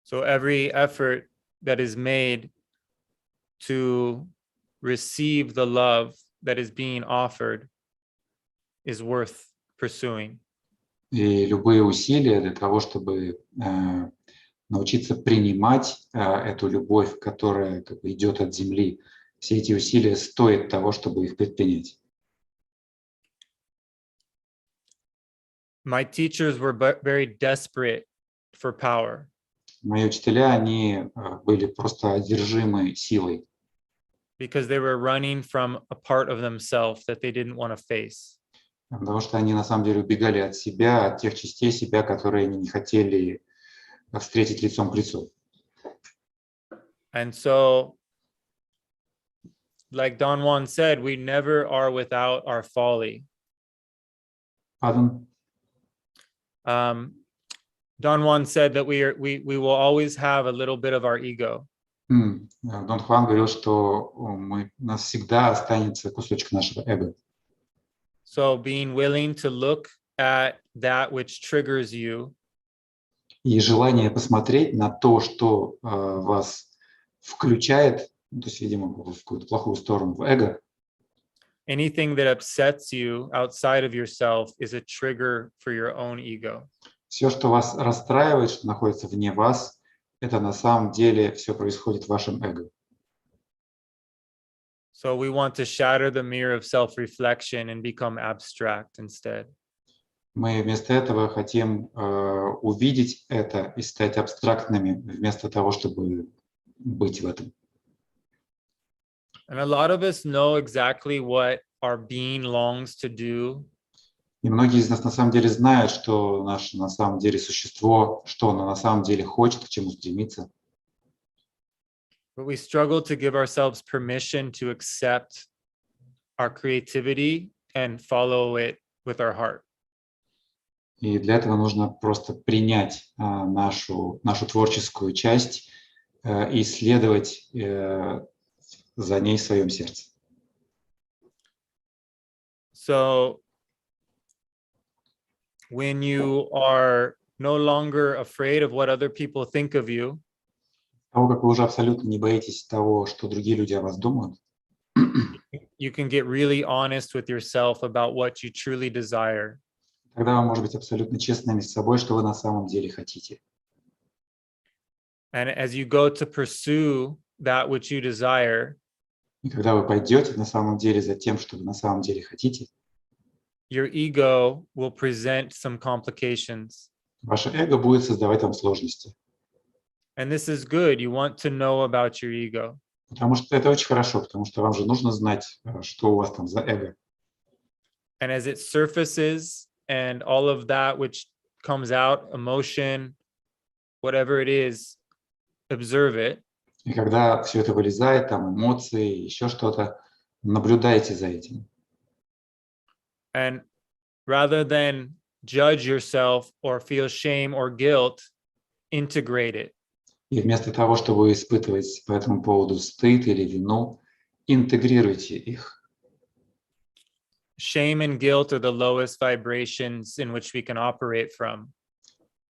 So every effort that is made to receive the love that is being offered is worth pursuing. И любые усилия для того, чтобы научиться принимать эту любовь, которая как бы идет от Земли, все эти усилия стоят того, чтобы их предпринять. my teachers were very desperate for power. Мои учителя, они были просто одержимы силой, Because they were running from a part of themselves that they didn't want to face. потому что они на самом деле убегали от себя, от тех частей себя, которые они не хотели встретить лицом к лицу. And so, like Don Juan said, we never are without our folly. Pardon? Don Juan said that we will always have a little bit of our ego. Дон Хуан говорил, что у нас всегда останется кусочек нашего эго. So being willing to look at that which triggers you, И желание посмотреть на то, что вас включает, то есть, видимо, в какую-то плохую сторону, в эго, anything that upsets you outside of yourself is a trigger for your own ego. все, что вас расстраивает, что находится вне вас, это на самом деле все происходит в вашем эго. So we want to shatter the mirror of self-reflection and become abstract instead. Мы вместо этого хотим увидеть это и стать абстрактными, вместо того, чтобы быть в этом. And a lot of us know exactly what our being longs to do. И многие из нас на самом деле знают, что наше на самом деле существо, что оно на самом деле хочет, к чему стремится. But we struggle to give ourselves permission to accept our creativity and follow it with our heart. И для этого нужно просто принять нашу творческую часть и следовать за ней в своем сердце. So when you are no longer afraid of what other people think of you, Того, как вы уже абсолютно не боитесь того, что другие люди о вас думают, you can get really honest with yourself about what you truly desire. тогда вы можете быть абсолютно честными с собой, что вы на самом деле хотите. And as you go to pursue that which you desire, И когда вы пойдете на самом деле за тем, что вы на самом деле хотите, your ego will present some complications. ваше эго будет создавать вам сложности. And this is good. You want to know about your ego. Потому что это очень хорошо, потому что вам же нужно знать, что у вас там за эго. And as it surfaces and all of that which comes out, emotion, whatever it is, observe it. И когда все это вылезает, там эмоции, еще что-то, наблюдайте за этим. And rather than judge yourself or feel shame or guilt, integrate it. И вместо того, чтобы испытывать по этому поводу стыд или вину, интегрируйте их. Shame and guilt are the lowest vibrations in which we can operate from.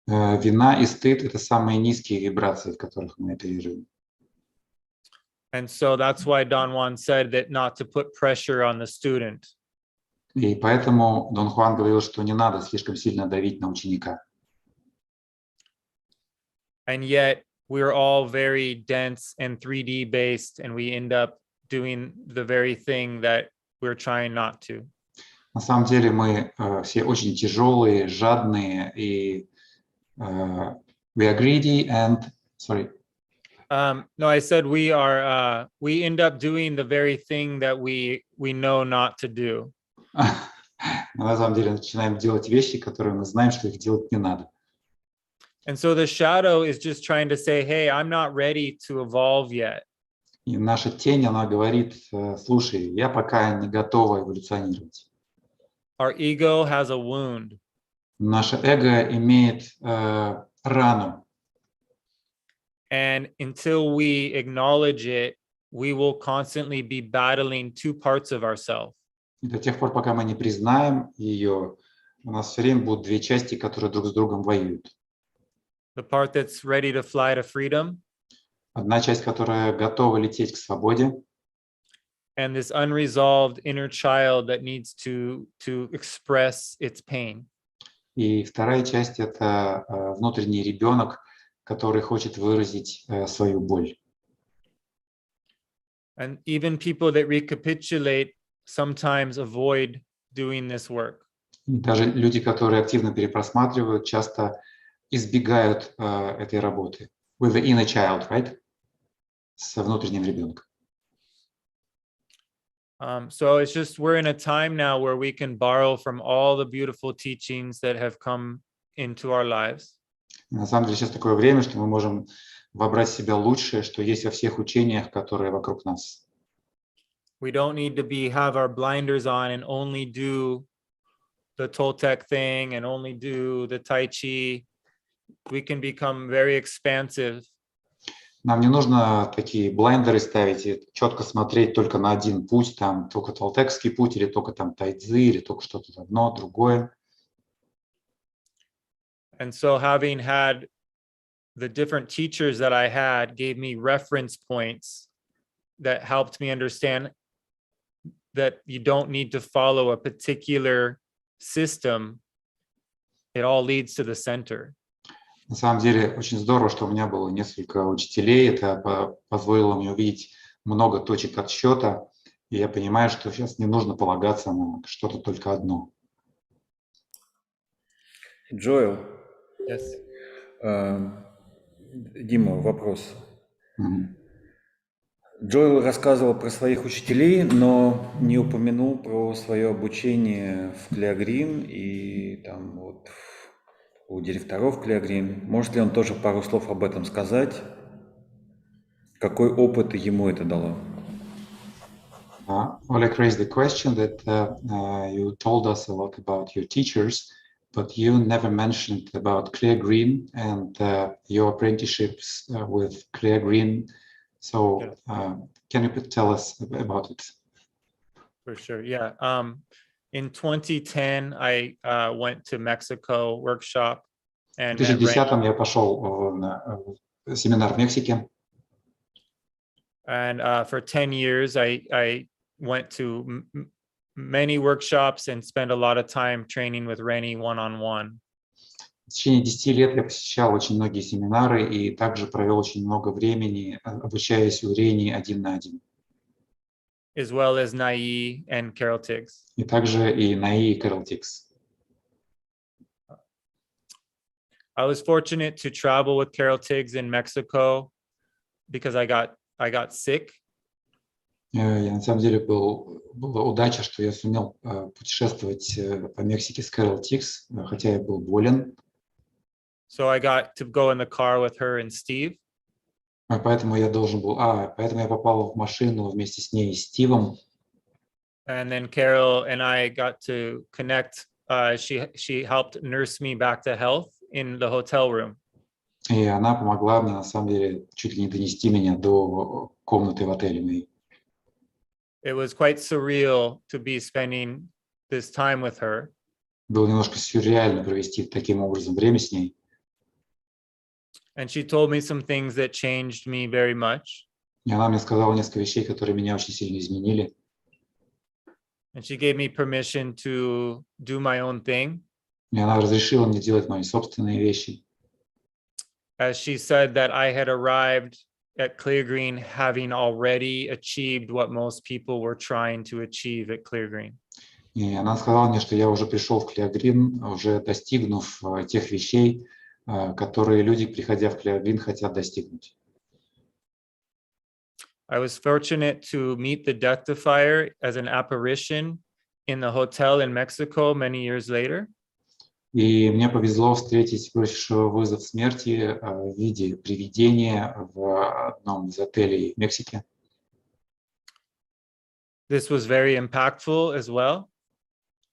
Вина и стыд – это самые низкие вибрации, в которых мы оперируем. And so that's why Don Juan said that not to put pressure on the student. И поэтому Дон Хуан говорил, что не надо слишком сильно давить на ученика. And yet we're all very dense and 3D based, and we end up doing the very thing that we're trying not to. На самом деле мы все очень тяжелые, жадные и we are greedy and sorry. No, I said we end up doing the very thing that we know not to do. Мы на самом деле начинаем делать вещи, которые мы знаем, что их делать не надо. And so the shadow is just trying to say, hey, I'm not ready to evolve yet. И наша тень, она говорит, слушай, я пока не готова эволюционировать. Our ego has a wound. Наше эго имеет рану. And until we acknowledge it, we will constantly be battling two parts of ourselves. И до тех пор, пока мы не признаем ее, у нас все время будут две части, которые друг с другом воюют. The part that's ready to fly to freedom. Одна часть, которая готова лететь к свободе. And this unresolved inner child that needs to express its pain. И вторая часть – это внутренний ребенок, который хочет выразить свою боль. And even people that recapitulate sometimes avoid doing this work. И даже люди, которые активно перепросматривают, часто избегают этой работы. With the inner child, right? С внутренним ребенком. So it's just we're in a time now where we can borrow from all the beautiful teachings that have come into our lives. На самом деле сейчас такое время, что мы можем вобрать в себя лучшее, что есть во всех учениях, которые вокруг нас. We don't need to have our blinders on and only do the Toltec thing and only do the Tai Chi. We can become very expansive. Нам не нужно такие блайндеры ставить и четко смотреть только на один путь, там только толтекский путь, или только там тайцзи, или только что-то одно, другое. And so having had the different teachers that I had gave me reference points that helped me understand that you don't need to follow a particular system. It all leads to the center. На самом деле очень здорово, что у меня было несколько учителей. Это позволило мне увидеть много точек отсчета. И я понимаю, что сейчас не нужно полагаться на что-то только одно. Джоэл, Yes. Дима, вопрос. Мгм. Джоэл рассказывал про своих учителей, но не упомянул про свое обучение в Клеогрин и там вот у директоров Клеогрин. Может ли он тоже пару слов об этом сказать? Какой опыт ему это дало? Oleg raised the question that you told us a lot about your teachers, but you never mentioned about Clear Green and your apprenticeships with Clear Green. So can you tell us about it? For sure. Yeah. In 2010, I went to Mexico workshop В and met 2010 я пошел на семинар в Мексике. And for 10 years, I went to many workshops and spent a lot of time training with Rennie one-on-one. В течение 10 лет я посещал очень многие семинары и также провел очень много времени, обучаясь у Рени один на один. As well as Nai and Carol Tiggs. И также и Наи и Кэрол Тикс. I was fortunate to travel with Carol Tiggs in Mexico because I got sick. Я на самом деле была удача, что я сумел путешествовать по Мексике с Кэрол Тикс, хотя я был болен. So I got to go in the car with her and Steve. Поэтому я поэтому я попал в машину вместе с ней и Стивом. And then Carol and I got to connect. She helped nurse me back to health in the hotel room. И она помогла мне, на самом деле, чуть ли не донести меня до комнаты в отеле моей. It was quite surreal to be spending this time with her. Было немножко сюрреально провести таким образом время с ней. And she told me some things that changed me very much. И она мне сказала несколько вещей, которые меня очень сильно изменили. And she gave me permission to do my own thing. И она разрешила мне делать мои собственные вещи. As she said that I had arrived at Clear Green having already achieved what most people were trying to achieve at Clear Green. И она сказала мне, что я уже пришел в Клеогрин, уже достигнув тех вещей, которые люди, приходя в Клеогрин, хотят достигнуть. I was fortunate to meet the Death Defier as an apparition in the hotel in Mexico many years later. И мне повезло встретить бывшего вызов смерти в виде привидения в одном из отелей в Мексике. This was very impactful as well.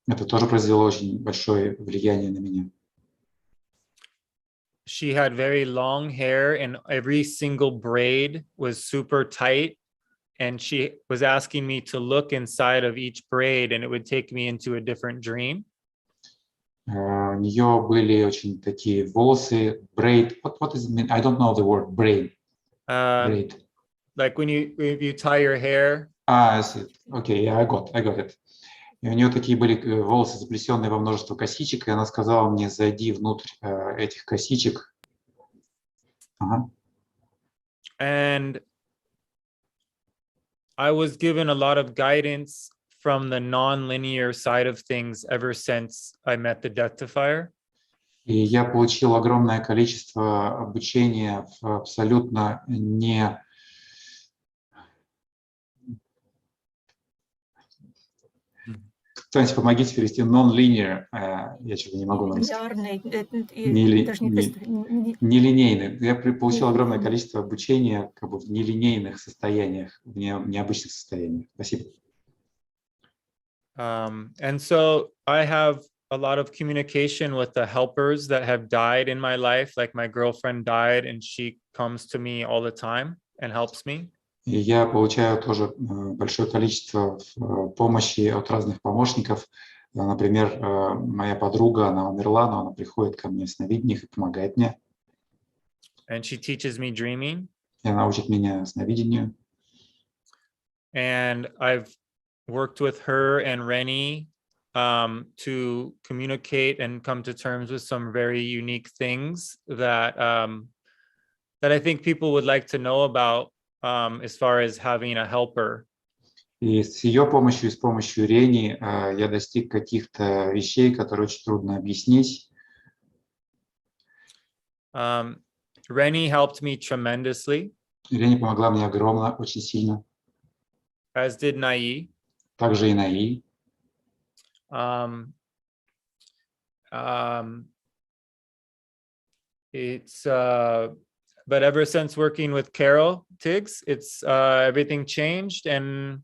Это тоже произвело очень большое влияние на меня. She had very long hair and every single braid was super tight. And she was asking me to look inside of each braid and it would take me into a different dream. У нее были очень такие волосы, braid. What does it mean? I don't know the word braid. Braid. Like when you tie your hair. I see. Okay, yeah, I got it. И у нее такие были волосы, заплетенные во множество косичек, и она сказала мне, зайди внутрь этих косичек. Ага. And I was given a lot of guidance from the non-linear side of things ever since I met the Deathifier. И я получил огромное количество обучения в абсолютно не... Кто-нибудь помогите перевести non-linear, я что-то не могу найти. Нелинейный. Я получил огромное количество обучения как бы в нелинейных состояниях, в необычных состояниях. Спасибо. And so I have a lot of communication with the helpers that have died in my life. Like my girlfriend died and she comes to me all the time and helps me. И я получаю тоже большое количество помощи от разных помощников. Например, моя подруга, она умерла, но она приходит ко мне в сновидениях и помогает мне. And she teaches me dreaming. И она учит меня сновидению. And I've worked with her and Rennie to communicate and come to terms with some very unique things that that I think people would like to know about as far as having a helper. И с ее помощью, и с помощью Рени я достиг каких-то вещей, которые очень трудно объяснить. Rennie helped me tremendously. Рени помогла мне огромно, очень сильно. As did Nai. Также и Наи. But ever since working with Carol Tiggs, it's everything changed, and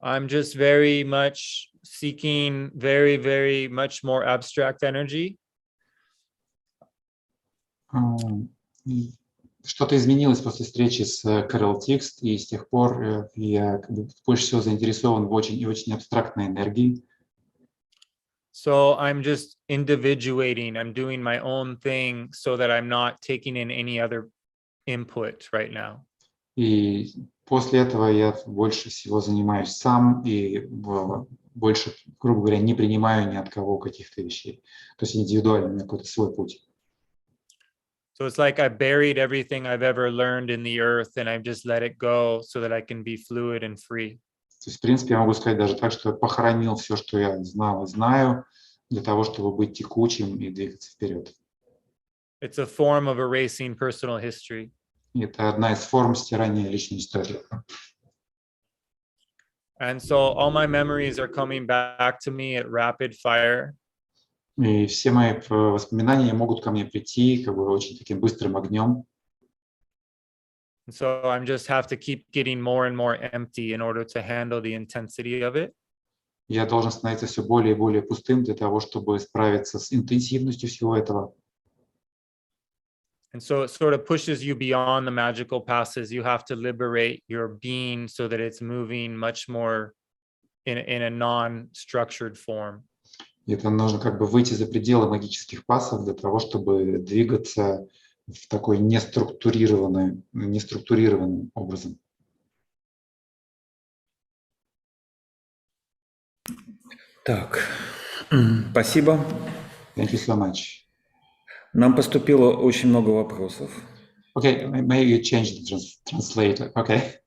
I'm just very much seeking very much more abstract energy. Что-то изменилось после встречи с Carol Tiggs, и с тех пор я больше всего заинтересован в очень и очень абстрактной энергии. So I'm just individuating. I'm doing my own thing so that I'm not taking in any other input right now. И после этого я больше всего занимаюсь сам и больше, грубо говоря, не принимаю ни от кого каких-то вещей. То есть индивидуально, у меня какой-то свой путь. So it's like I buried everything I've ever learned in the earth and I've just let it go so that I can be fluid and free. То есть, в принципе, я могу сказать даже так, что я похоронил все, что я знал и знаю, для того, чтобы быть текучим и двигаться вперед. It's a form of erasing personal history. И это одна из форм стирания личной истории. And so all my memories are coming back to me at rapid fire. И все мои воспоминания могут ко мне прийти как бы очень таким быстрым огнем. So I'm just have to keep getting more and more empty in order to handle the intensity of it. Я должен становиться все более и более пустым для того, чтобы справиться с интенсивностью всего этого. And so it sort of pushes you beyond the magical passes. You have to liberate your being so that it's moving much more in a non-structured form. И это нужно как бы выйти за пределы магических пассов для того, чтобы двигаться в такой неструктурированным образом. Так, спасибо. Thank you so much. Нам поступило очень много вопросов. Okay, maybe you change the translator. Okay.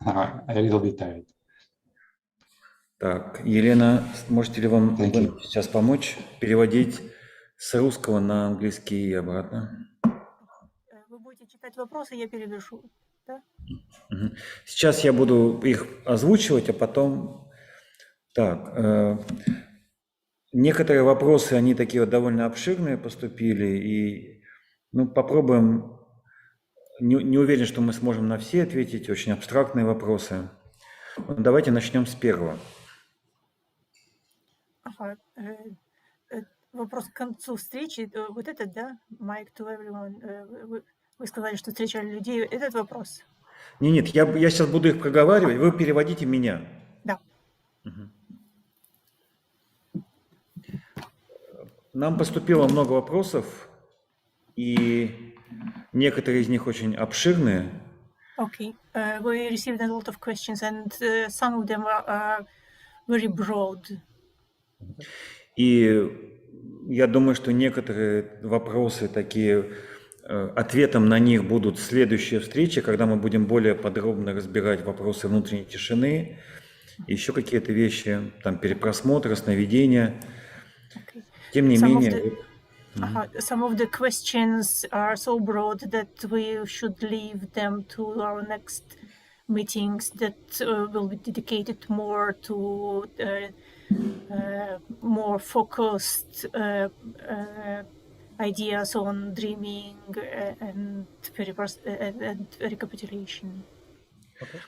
I'm a little bit tired. Так, Елена, можете ли вам сейчас помочь переводить с русского на английский и обратно? Вы будете читать вопросы, я переведу, да? Сейчас я буду их озвучивать, а потом... Так, некоторые вопросы, они такие вот довольно обширные поступили, и попробуем... Не уверен, что мы сможем на все ответить, очень абстрактные вопросы. Давайте начнем с первого. Ага. Вопрос к концу встречи. Вот этот, да? Mike to everyone. Вы сказали, что встречали людей. Этот вопрос? Нет, я сейчас буду их проговаривать, вы переводите меня. Да. Нам поступило много вопросов, и некоторые из них очень обширные. Okay. We received a lot of questions, and some of them are very broad. И я думаю, что некоторые вопросы такие, ответом на них будут следующие встречи, когда мы будем более подробно разбирать вопросы внутренней тишины еще какие-то вещи, там перепросмотры, сновидения. Okay. Тем не Some of менее, some of the questions are so broad that we should leave them to our next meetings that will be dedicated more to more focused ideas on dreaming and recapitulation. Okay.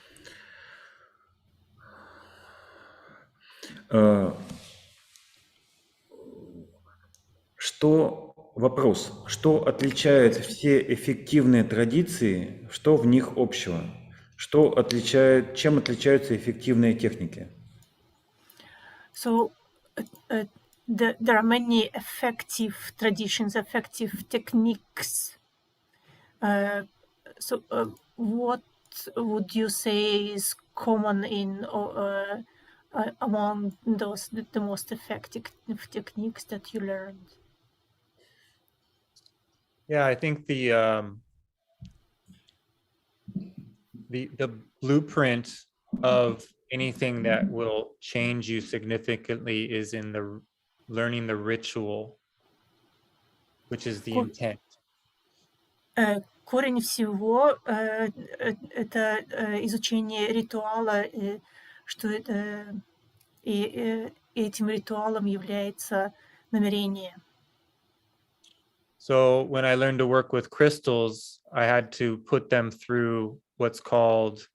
Вопрос, что отличает все эффективные традиции, что в них общего? Чем отличаются эффективные техники? So there are many effective traditions, effective techniques. What would you say is common in among those the most effective techniques that you learned? Yeah, I think the blueprint of anything that will change you significantly is in the learning the ritual, which is the Cool. intent. Корень всего это изучение ритуала, что и этим ритуалом является намерение. So when I learned to work with crystals, I had to put them through what's called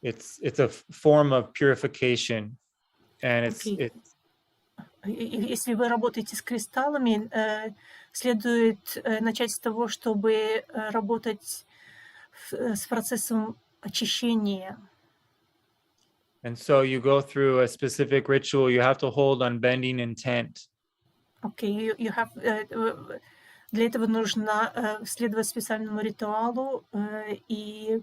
it's a form of purification, and Okay. Если вы работаете с кристаллами, следует начать с того, чтобы работать с процессом очищения. And so you go through a specific ritual. You have to hold unbending intent. Okay, you have, для этого нужно следовать специальному ритуалу и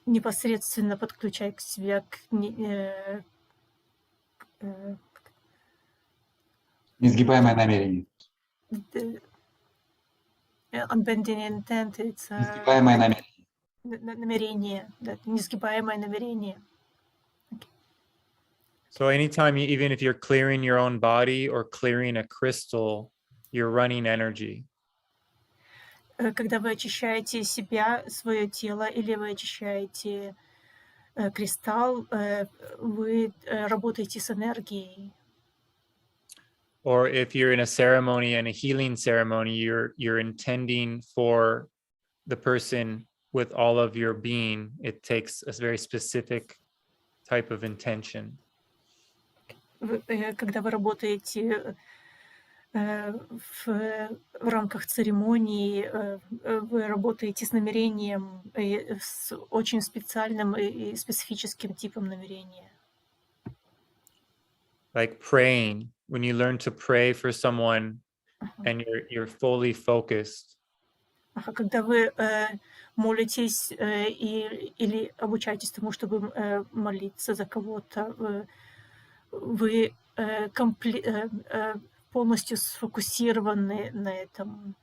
непосредственно подключать к себе Несгибаемое намерение. Unbending intent, it's Несгибаемое намерение. намерение, да, несгибаемое намерение. So anytime, even if you're clearing your own body or clearing a crystal, you're running energy. Когда вы очищаете себя, свое тело, или вы очищаете кристалл, вы работаете с энергией. Or if you're in a ceremony and a healing ceremony, you're intending for the person with all of your being. It takes a very specific type of intention. Когда вы работаете в рамках церемонии, вы работаете с намерением, с очень специальным и специфическим типом намерения. Like praying, when you learn to pray for someone and you're fully focused. Когда вы молитесь или обучаетесь тому, чтобы молиться за кого-то, вы полностью сфокусированы на этом.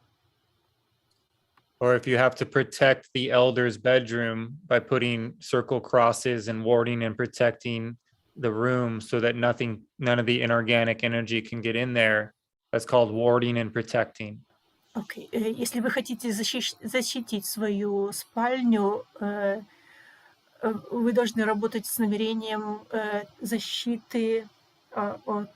Or if you have to protect the elder's bedroom by putting circle crosses and warding and protecting the room so that none of the inorganic energy can get in there, that's called warding and protecting. Okay. Если вы хотите защитить свою спальню, вы должны работать с намерением защиты от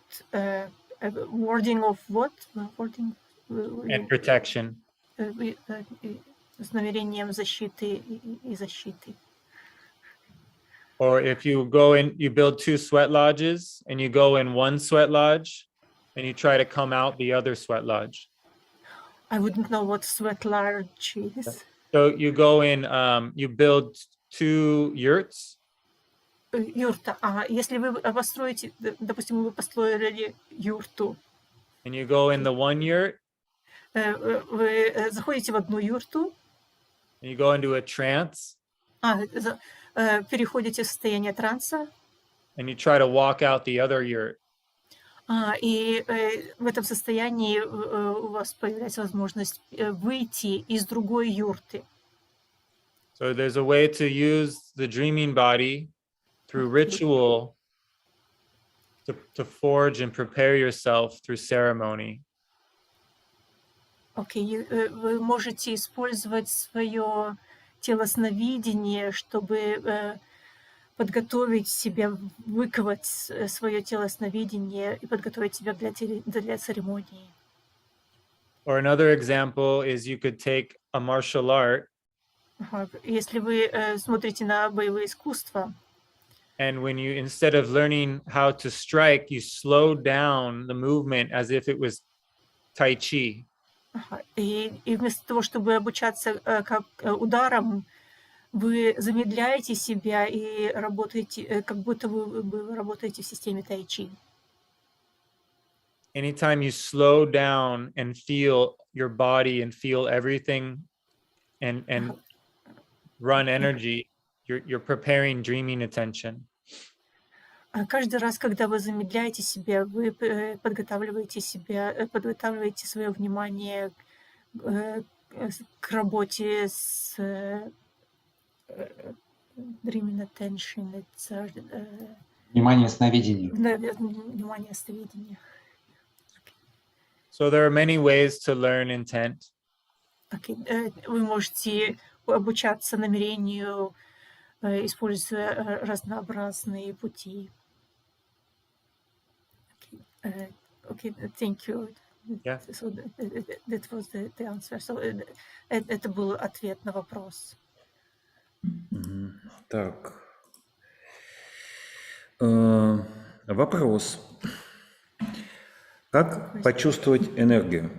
warding of what? Warding And protection. С намерением защиты и защиты. Or if you go in, you build 2 sweat lodges and you go in one sweat lodge and you try to come out the other sweat lodge. I wouldn't know what sweat lodge is. So you go in, you build 2 yurts. Юрта. Если вы построите, допустим, вы построили юрту. And you go in the one yurt. Вы заходите в одну юрту. And you go into a trance. Переходите в состояние транса. And you try to walk out the other yurt. И в этом состоянии у вас появляется возможность выйти из другой юрты. So there's a way to use the dreaming body through ritual to forge and prepare yourself through ceremony. Окей, вы можете использовать свое телосновидение, чтобы подготовить себя, выковать свое телосновидение и подготовить себя для церемонии. Or another example is you could take a martial art. Если вы смотрите на боевые искусства, And when you, instead of learning how to strike, you slow down the movement as if it was Tai Chi. и вместо того, чтобы обучаться как ударам, вы замедляете себя и работаете, как будто вы работаете в системе тайчи. Anytime you slow down and feel your body and feel everything and run energy, you're preparing dreaming attention. Каждый раз, когда вы замедляете себя, вы подготавливаете свое внимание к работе с dreaming attention, Внимание, сновидение. внимание сновидения. So there are many ways to learn intent. Вы можете обучаться намерению, используя разнообразные пути. Okay, thank you. Yeah. So that was the answer. So это был ответ на вопрос. Так. Вопрос. Как почувствовать энергию?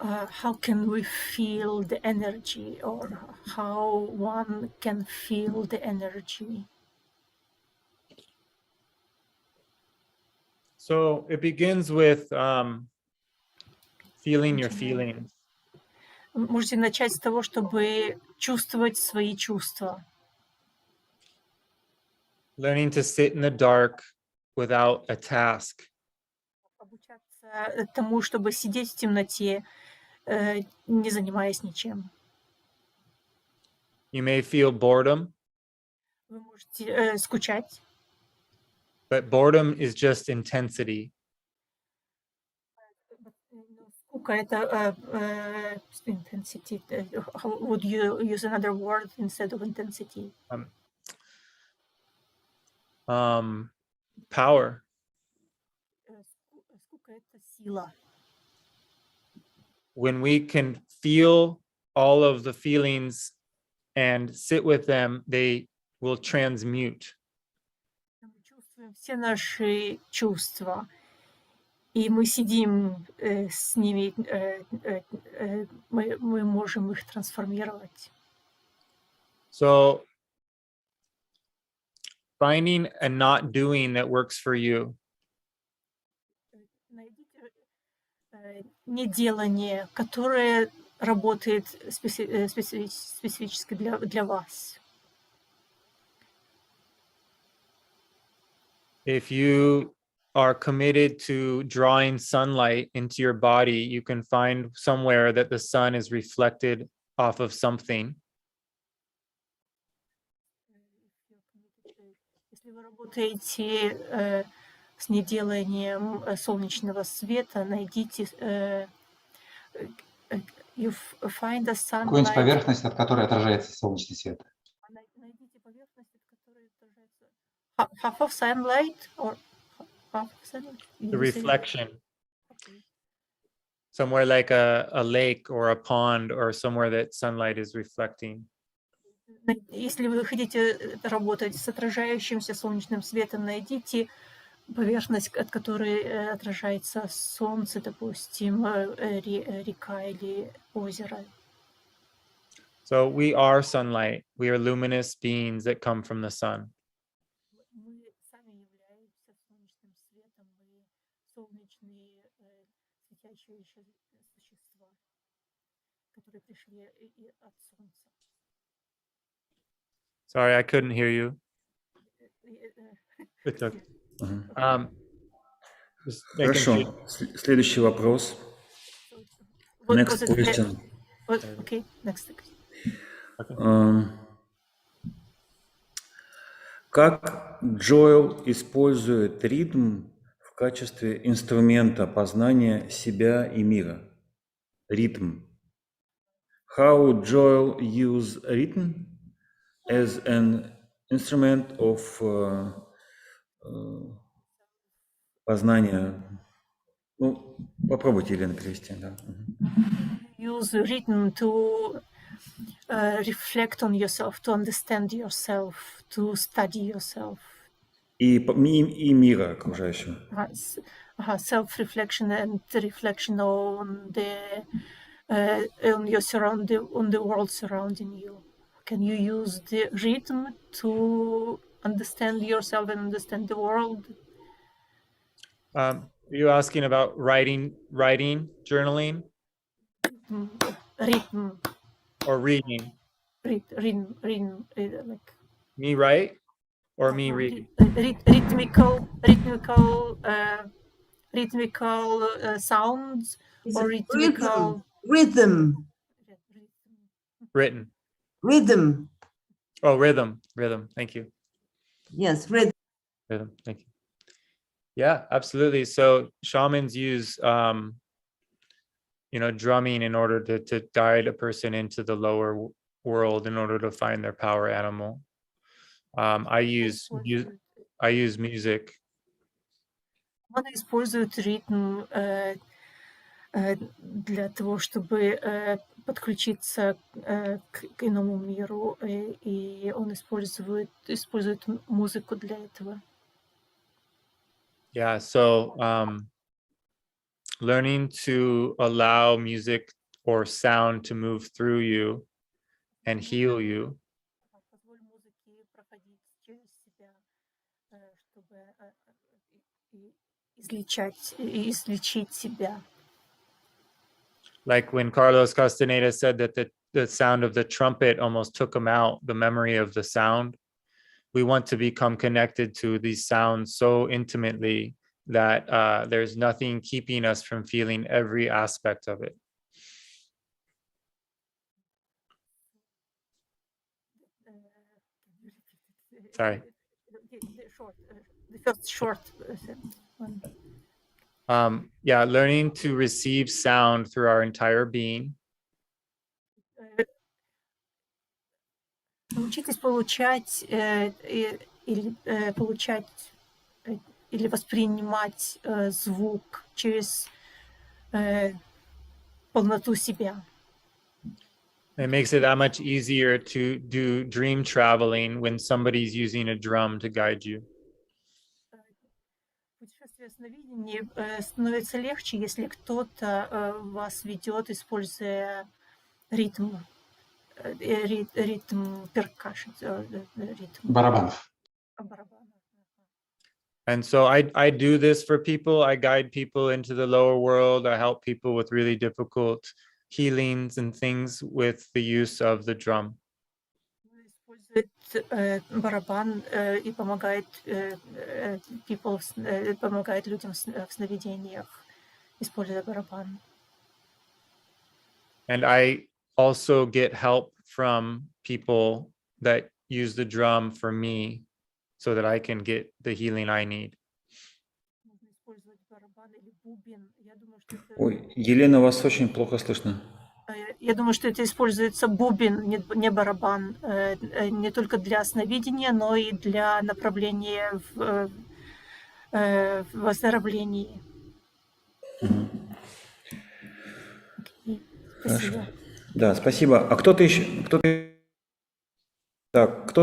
How can we feel the energy, or how one can feel the energy? So it begins with feeling your feelings. Вы можете начать с того, чтобы чувствовать свои чувства. Learning to sit in the dark without a task. Обучаться тому, чтобы сидеть в темноте, не занимаясь ничем. You may feel boredom, Вы можете скучать. but boredom is just intensity. Скука — это intensity. Would you use another word instead of intensity? Power. Скука — это сила. When we can feel all of the feelings and sit with them, they will transmute. Мы чувствуем все наши чувства, и мы сидим с ними, мы можем их трансформировать. So finding a not doing that works for you. Найдите неделание, которое работает специфически для вас. If you are committed to drawing sunlight into your body, you can find somewhere that the sun is reflected off of something. Если вы работаете с неделанием солнечного света, найдите you find a sunlight. Какую-нибудь поверхность, от которой отражается солнечный свет. Найдите поверхность, от которой отражается half of sunlight or half of sunlight. The reflection. Somewhere like a lake or a pond or somewhere that sunlight is reflecting. Если вы хотите работать с отражающимся солнечным светом, найдите поверхность, от которой отражается солнце, допустим, река или озеро. So we are sunlight. We are luminous beings that come from the sun. Мы сами являемся солнечным светом, мы солнечные светящиеся существа, которые пришли от солнца. Sorry, I couldn't hear you. It's okay. Just making Хорошо. sure. Следующий вопрос. Next question. Okay, next question. Как Джоэл использует ритм в качестве инструмента познания себя и мира? Ритм. How Joel use rhythm as an instrument of познания. Ну, попробуйте, Елена, перевести. Да. Use rhythm to reflect on yourself, to understand yourself, to study yourself. И мира окружающего. Self-reflection and reflection on your surrounding, on the world surrounding you. Can you use the rhythm to understand yourself and understand the world? Are you asking about writing, journaling? Rhythm. Or reading? Rhythm, like me write or me read? Rhythmical sounds or rhythmical rhythm. Written. Rhythm. Oh, rhythm. Thank you. Yes, rhythm. Thank you. Yeah, absolutely. So shamans use, drumming in order to guide a person into the lower world in order to find their power animal. I use music. Он использует ритм для того, чтобы подключиться к иному миру, и он использует музыку для этого. Yeah, so learning to allow music or sound to move through you and heal you. Позволь музыке проходить через себя, чтобы излечить себя. Like when Carlos Castaneda said that the sound of the trumpet almost took him out, the memory of the sound. We want to become connected to these sounds so intimately that there's nothing keeping us from feeling every aspect of it. Sorry. The first short one. Yeah, learning to receive sound through our entire being. Научитесь получать или воспринимать звук через полноту себя. It makes it that much easier to do dream traveling when somebody's using a drum to guide you. Путешествие в сновидении становится легче, если кто-то вас ведет, используя ритм перкашн, ритм Барабанов. барабана. And so I do this for people. I guide people into the lower world. I help people with really difficult healings and things with the use of the drum. Использует барабан и помогает людям в сновидениях, используя барабан. And I also get help from people that use the drum for me so that I can get the healing I need. Ой, Елена, вас очень плохо слышно. Я думаю, что это используется бубен, не барабан, не только для сновидения, но и для направления в выздоровлении. Хорошо. Да, спасибо. А кто-то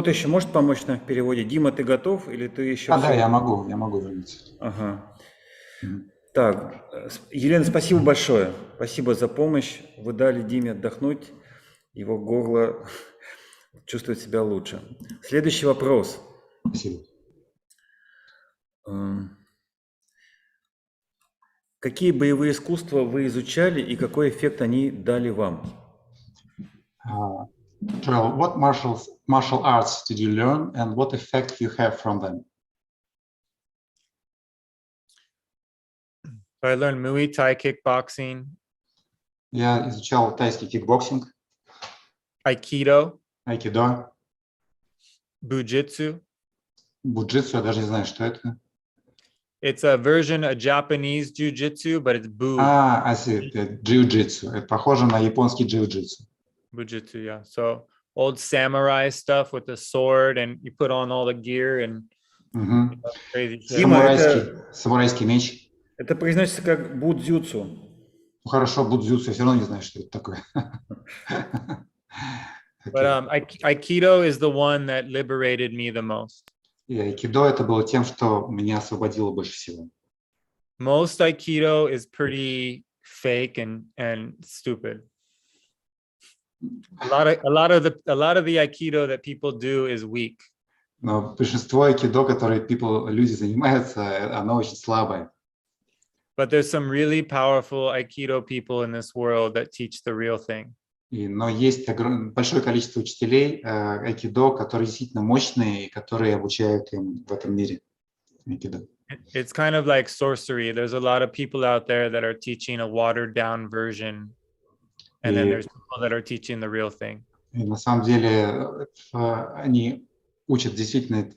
еще может помочь нам в переводе? Дима, ты готов или ты еще? Да, я могу вернуться. Ага. Так, Елена, спасибо большое. Спасибо за помощь. Вы дали Диме отдохнуть. Его горло чувствует себя лучше. Следующий вопрос. Спасибо. Какие боевые искусства вы изучали и какой эффект они дали вам? Joel, what martial arts did you learn and what effect you have from them? So I learned Muay Thai kickboxing. Я изучал тайский кикбоксинг. Aikido. Айкидо, bujitsu. буджитсу, я даже не знаю, что это. It's a version of Japanese jujitsu, but it's Джиу-джитсу. Это похоже на японский джиу-джитсу. bujitsu, yeah. So old samurai stuff with the sword, and you put on all the gear and Мгм. crazy shit. Дима, Самурайский меч. это произносится как будзюцу. Ну хорошо, будзюцу, я все равно не знаю, что это такое. But Aikido is the one that liberated me the most. И айкидо это было тем, что меня освободило больше всего. Most Aikido is pretty fake and stupid. A lot of the Aikido that people do is weak. Но большинство айкидо, которые люди занимаются, оно очень слабое. But there's some really powerful Aikido people in this world that teach the real thing. Но есть большое количество учителей айкидо, которые действительно мощные и которые обучают им в этом мире айкидо. It's kind of like sorcery. There's a lot of people out there that are teaching a watered down version, and then there's people that are teaching the real thing. И на самом деле они учат действительно,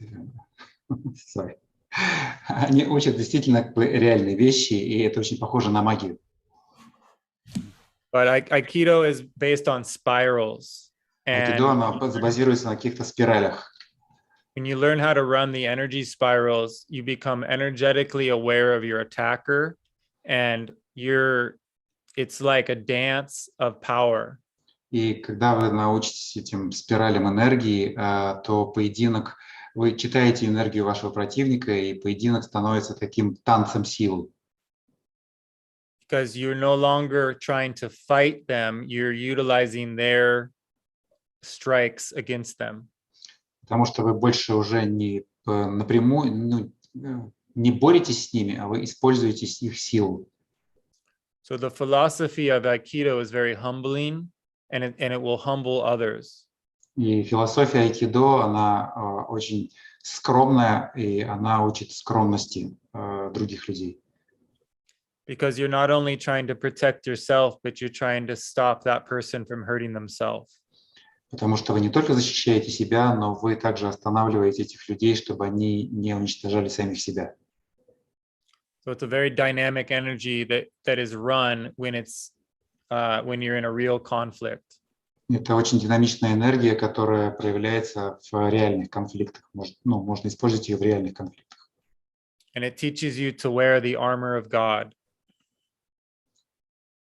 они учат действительно реальные вещи, и это очень похоже на магию. But Aikido is based on spirals. Айкидо, оно базируется на каких-то спиралях. When you learn how to run the energy spirals, you become energetically aware of your attacker, and it's like a dance of power. И когда вы научитесь этим спиралям энергии, то поединок, вы читаете энергию вашего противника, и поединок становится таким танцем сил. Because you're no longer trying to fight them, you're utilizing their strikes against them. Потому что вы больше уже не напрямую, не боретесь с ними, а вы используете их силу. So the philosophy of Aikido is very humbling, and it will humble others. И философия айкидо, она очень скромная, и она учит скромности других людей. Because you're not only trying to protect yourself, but you're trying to stop that person from hurting themselves. Потому что вы не только защищаете себя, но вы также останавливаете этих людей, чтобы они не уничтожали самих себя. So it's a very dynamic energy that is run when you're in a real conflict. Это очень динамичная энергия, которая проявляется в реальных конфликтах. Можно использовать ее в реальных конфликтах. And it teaches you to wear the armor of God.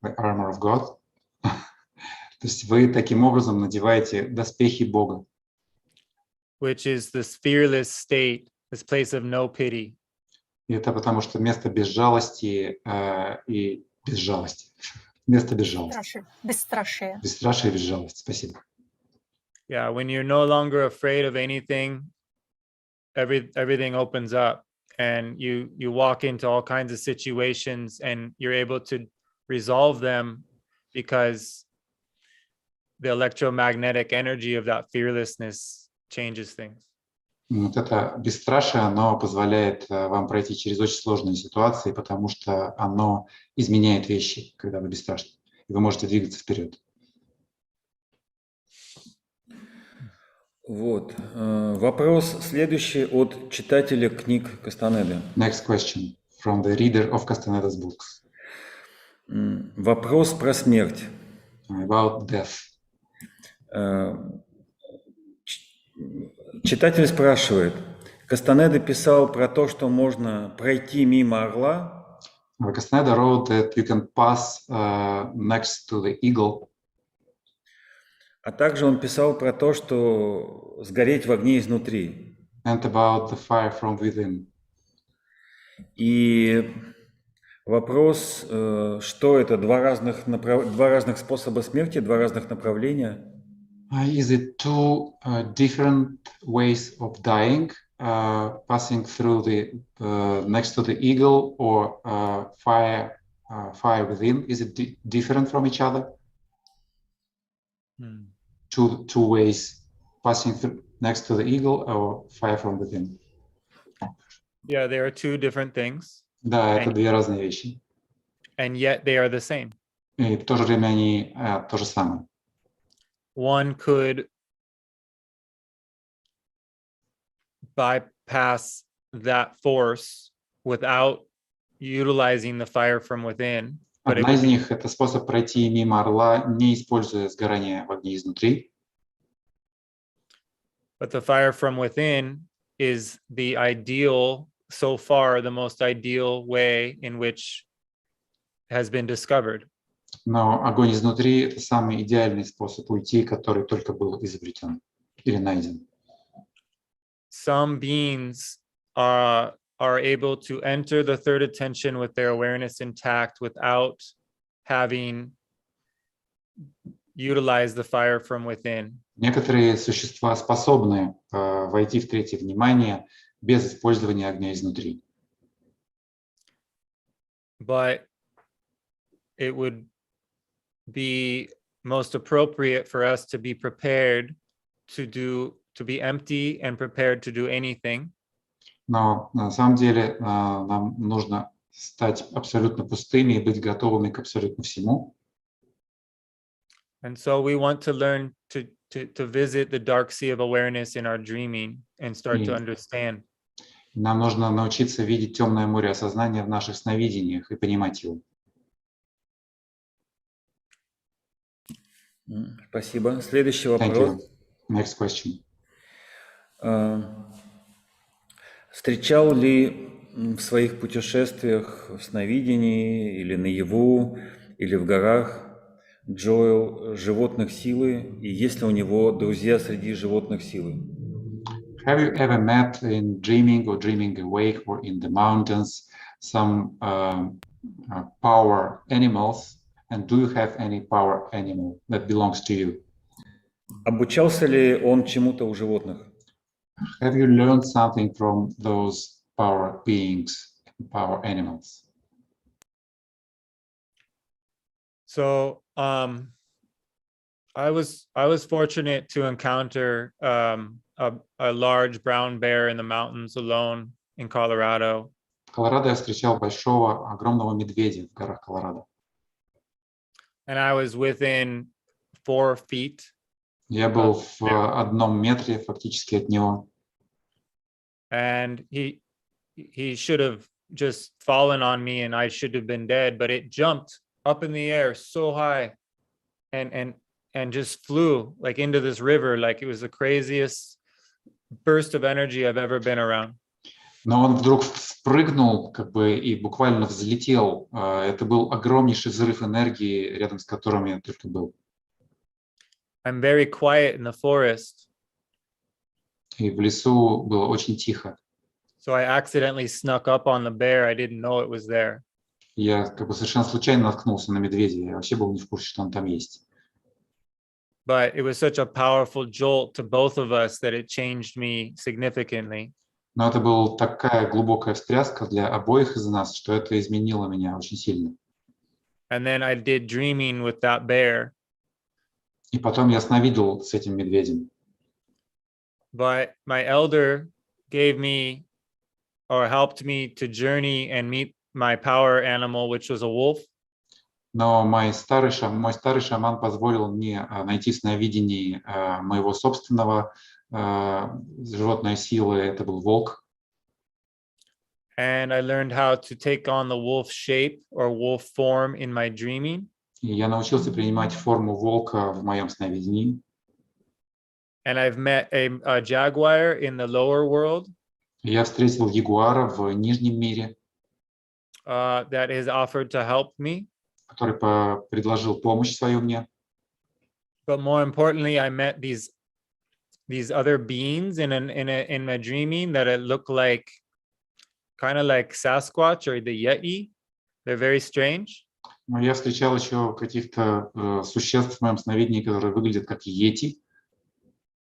The armor of God. То есть вы таким образом надеваете доспехи Бога. Which is this fearless state, this place of no pity. И это потому что место безжалости и безжалости. Место безжалости. Бесстрашие. Бесстрашие и безжалость. Спасибо. Yeah, when you're no longer afraid of anything, everything opens up, and you walk into all kinds of situations, and you're able to resolve them because the electromagnetic energy of that fearlessness changes things. Вот это бесстрашие, оно позволяет вам пройти через очень сложные ситуации, потому что оно изменяет вещи, когда вы бесстрашны. И вы можете двигаться вперед. Вот. Вопрос следующий от читателя книг Кастанеды. Next question from the reader of Castaneda's books. Вопрос про смерть. About death. Читатель спрашивает. Кастанеда писал про то, что можно пройти мимо орла. Castaneda wrote that you can pass next to the eagle. А также он писал про то, что сгореть в огне изнутри. And about the fire from within. И вопрос, что это, два разных способа смерти, два разных направления? Is it two different ways of dying, passing through the next to the eagle or fire within? Is it different from each other? Two ways, passing through next to the eagle or fire from within. Yeah, they are two different things. Да, это две разные вещи. And yet they are the same. И в то же время они то же самое. One could bypass that force without utilizing the fire from within. But it Одна из would be, них — это способ пройти мимо орла, не используя сгорание в огне изнутри. but the fire from within is the ideal, so far, the most ideal way in which has been discovered. Но огонь изнутри — это самый идеальный способ уйти, который только был изобретен или найден. Some beings are able to enter the third attention with their awareness intact without having utilized the fire from within. Некоторые существа способны войти в третье внимание без использования огня изнутри. But it would be most appropriate for us to be prepared to be empty and prepared to do anything. Но на самом деле нам нужно стать абсолютно пустыми и быть готовыми к абсолютно всему. And so we want to learn to visit the dark sea of awareness in our dreaming and start to understand. Нам нужно научиться видеть темное море осознания в наших сновидениях и понимать его. Спасибо. Следующий Thank вопрос. you. Next question. Встречал ли в своих путешествиях в сновидении или наяву, или в горах Джоэл животных силы, и есть ли у него друзья среди животных силы? Have you ever met in dreaming or dreaming awake or in the mountains some power animals? And do you have any power animal that belongs to you? Обучался ли он чему-то у животных? Have you learned something from those power beings, power animals? So I was fortunate to encounter a large brown bear in the mountains alone in Colorado. В Колорадо я встречал большого, огромного медведя в горах Колорадо. And I was within 4 feet. Я был в 1 метре фактически от него. And he should have just fallen on me and I should have been dead, but it jumped up in the air so high and just flew like into this river, like it was the craziest burst of energy I've ever been around. Но он вдруг спрыгнул и буквально взлетел. Это был огромнейший взрыв энергии, рядом с которым я только был. I'm very quiet in the forest. И в лесу было очень тихо. So I accidentally snuck up on the bear. I didn't know it was there. Я совершенно случайно наткнулся на медведя. Я вообще был не в курсе, что он там есть. But it was such a powerful jolt to both of us that it changed me significantly. Но это была такая глубокая встряска для обоих из нас, что это изменило меня очень сильно. And then I did dreaming with that bear. И потом я сновидел с этим медведем. But my elder gave me or helped me to journey and meet my power animal, which was a wolf. Но мой старый шаман позволил мне найти в сновидении моего собственного животной силы. Это был волк. And I learned how to take on the wolf shape or wolf form in my dreaming. И я научился принимать форму волка в моем сновидении. And I've met a jaguar in the lower world. Я встретил ягуара в нижнем мире, That has offered to help me. который предложил помощь свою мне. But more importantly, I met these other beings in my dreaming that it looked like kind of like Sasquatch or the Yeti. They're very strange. Но я встречал еще каких-то существ в моем сновидении, которые выглядят как йети.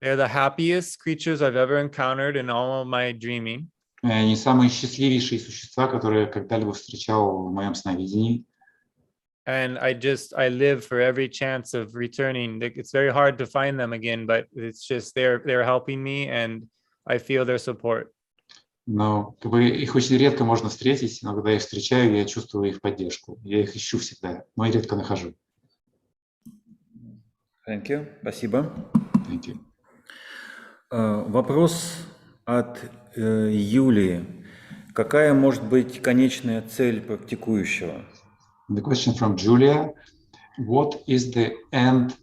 They're the happiest creatures I've ever encountered in all of my dreaming. Они самые счастливейшие существа, которые я когда-либо встречал в моем сновидении. And I live for every chance of returning. It's very hard to find them again, but it's just they're helping me and I feel their support. Но их очень редко можно встретить, но когда я их встречаю, я чувствую их поддержку. Я их ищу всегда, но и редко нахожу. Thank you. Спасибо. Thank you. Вопрос от Юлии. Какая может быть конечная цель практикующего? The question from Julia: what is the end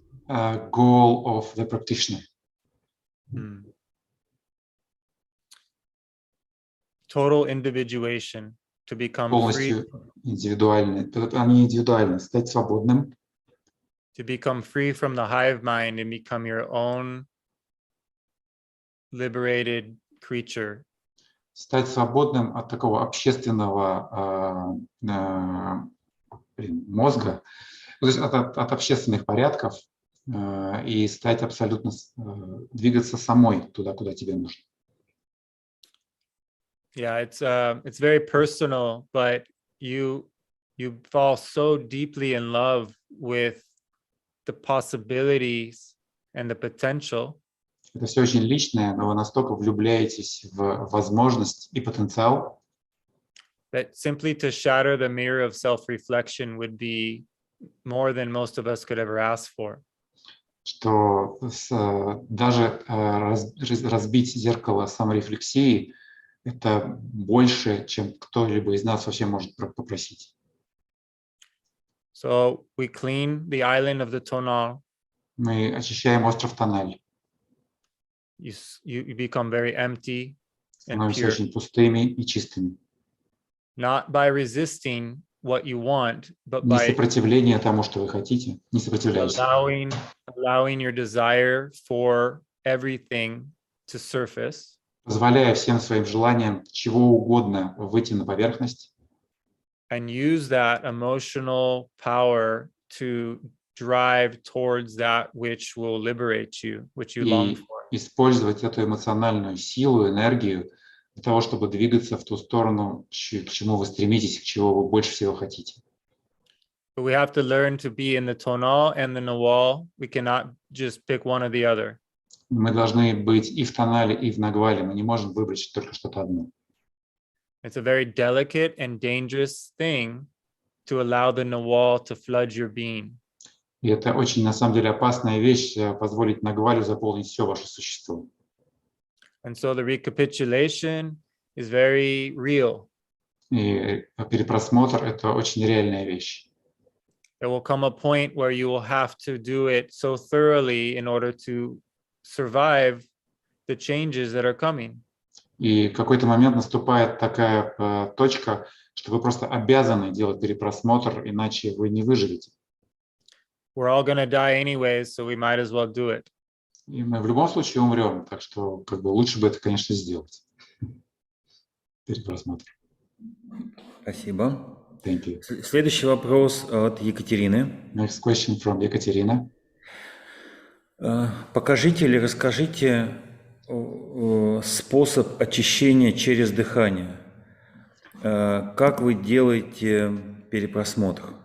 goal of the practitioner? Total individuation, to become free, Полностью индивидуальный. Они индивидуальны. Стать свободным, to become free from the hive mind and become your own liberated creature. стать свободным от такого общественного мозга, то есть от общественных порядков и стать абсолютно, двигаться самой туда, куда тебе нужно. Yeah, it's very personal, but you fall so deeply in love with the possibilities and the potential. Это все очень личное, но вы настолько влюбляетесь в возможность и потенциал, That simply to shatter the mirror of self-reflection would be more than most of us could ever ask for. что даже разбить зеркало саморефлексии — это больше, чем кто-либо из нас вообще может попросить. So we clean the island of the tonal. Мы очищаем остров Тональ, You become very empty and становимся pure, очень пустыми и чистыми. not by resisting what you want, but Не by сопротивление тому, что вы хотите, не сопротивляйся. allowing your desire for everything to surface. Позволяя всем своим желаниям чего угодно выйти на поверхность And use that emotional power to drive towards that which will liberate you, which you long и for. использовать эту эмоциональную силу, энергию для того, чтобы двигаться в ту сторону, к чему вы стремитесь, к чему вы больше всего хотите. But we have to learn to be in the tonal and the nawal. We cannot just pick one or the other. Мы должны быть и в тонале, и в нагвале. Мы не можем выбрать только что-то одно. It's a very delicate and dangerous thing to allow the nawal to flood your being. И это очень, на самом деле, опасная вещь, позволить нагвалю заполнить все ваше существо. And so the recapitulation is very real. И перепросмотр — это очень реальная вещь. There will come a point where you will have to do it so thoroughly in order to survive the changes that are coming. И в какой-то момент наступает такая точка, что вы просто обязаны делать перепросмотр, иначе вы не выживете. We're all going to die anyways, so we might as well do it. И мы в любом случае умрем, так что как бы лучше бы это, конечно, сделать. Перепросмотр. Спасибо. Thank you. Следующий вопрос от Екатерины. Next question from Екатерина. Покажите или расскажите способ очищения через дыхание. Как вы делаете перепросмотр?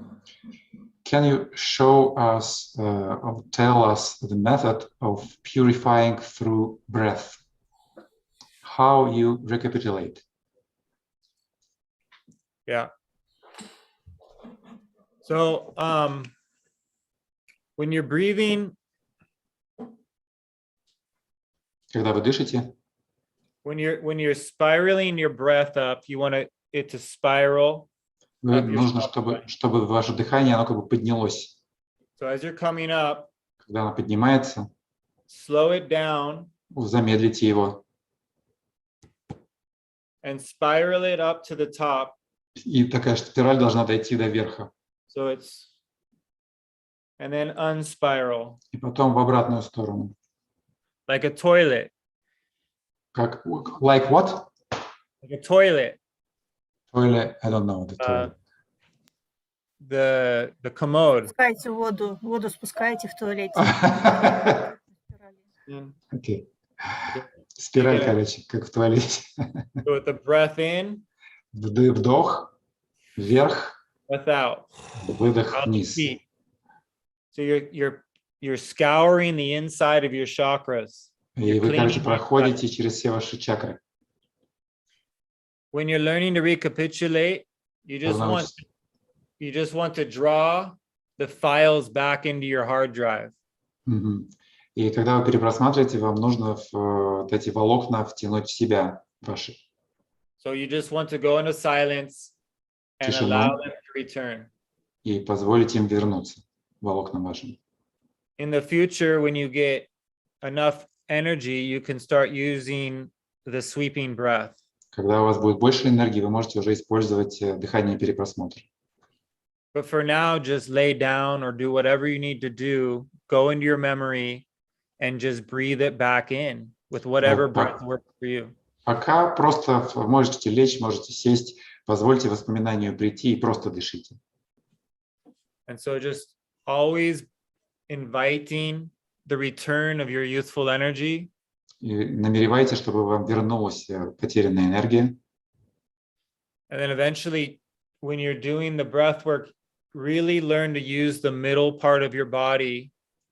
Can you show us or tell us the method of purifying through breath? How you recapitulate? Yeah. So when you're breathing, Когда вы дышите, when you're spiraling your breath up, you want it to spiral. нужно, чтобы ваше дыхание, оно как бы поднялось. So as you're coming up, Когда оно поднимается, slow it down замедлите его and spiral it up to the top. и такая спираль должна дойти до верха. So it's, and then unspiral. И потом в обратную сторону. Like a toilet. Как, like what? Like a toilet. Toilet, I don't know. The toilet. The commode. Спускайте воду спускаете в туалете. Окей. Спираль, короче, как в туалете. So with the breath in. Вдох, вверх, Breath out. выдох вниз. So you're scouring the inside of your chakras. И вы, короче, проходите через все ваши чакры. When you're learning to recapitulate, you just want to draw the files back into your hard drive. И когда вы перепросматриваете, вам нужно вот эти волокна втянуть в себя, ваши. So you just want to go into silence and Тишину. allow them to return. И позволить им вернуться волокнам вашим. In the future, when you get enough energy, you can start using the sweeping breath. Когда у вас будет больше энергии, вы можете уже использовать дыхание перепросмотра. But for now, just lay down or do whatever you need to do. Go into your memory and just breathe it back in with whatever breath works for you. Пока просто можете лечь, можете сесть, позвольте воспоминанию прийти и просто дышите. And so just always inviting the return of your youthful energy. И намеревайте, чтобы вам вернулась потерянная энергия. And then eventually, when you're doing the breath work, really learn to use the middle part of your body.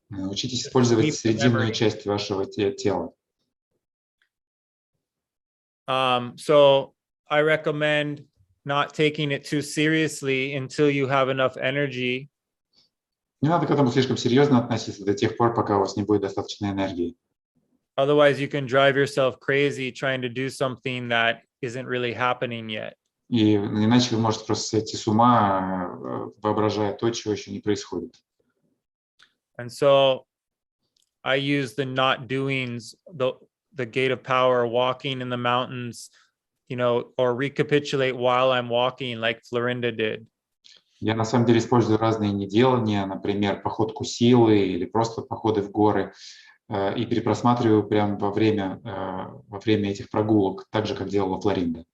Учитесь использовать срединную часть вашего тела. So I recommend not taking it too seriously until you have enough energy. Не надо к этому слишком серьезно относиться до тех пор, пока у вас не будет достаточно энергии. Otherwise, you can drive yourself crazy trying to do something that isn't really happening yet. И иначе вы можете просто сойти с ума, воображая то, чего еще не происходит. And so I use the not doings, the gate of power, walking in the mountains, or recapitulate while I'm walking, like Florinda did. Я на самом деле использую разные неделания, например, походку силы или просто походы в горы, и перепросматриваю прямо во время этих прогулок, так же, как делала Флоринда.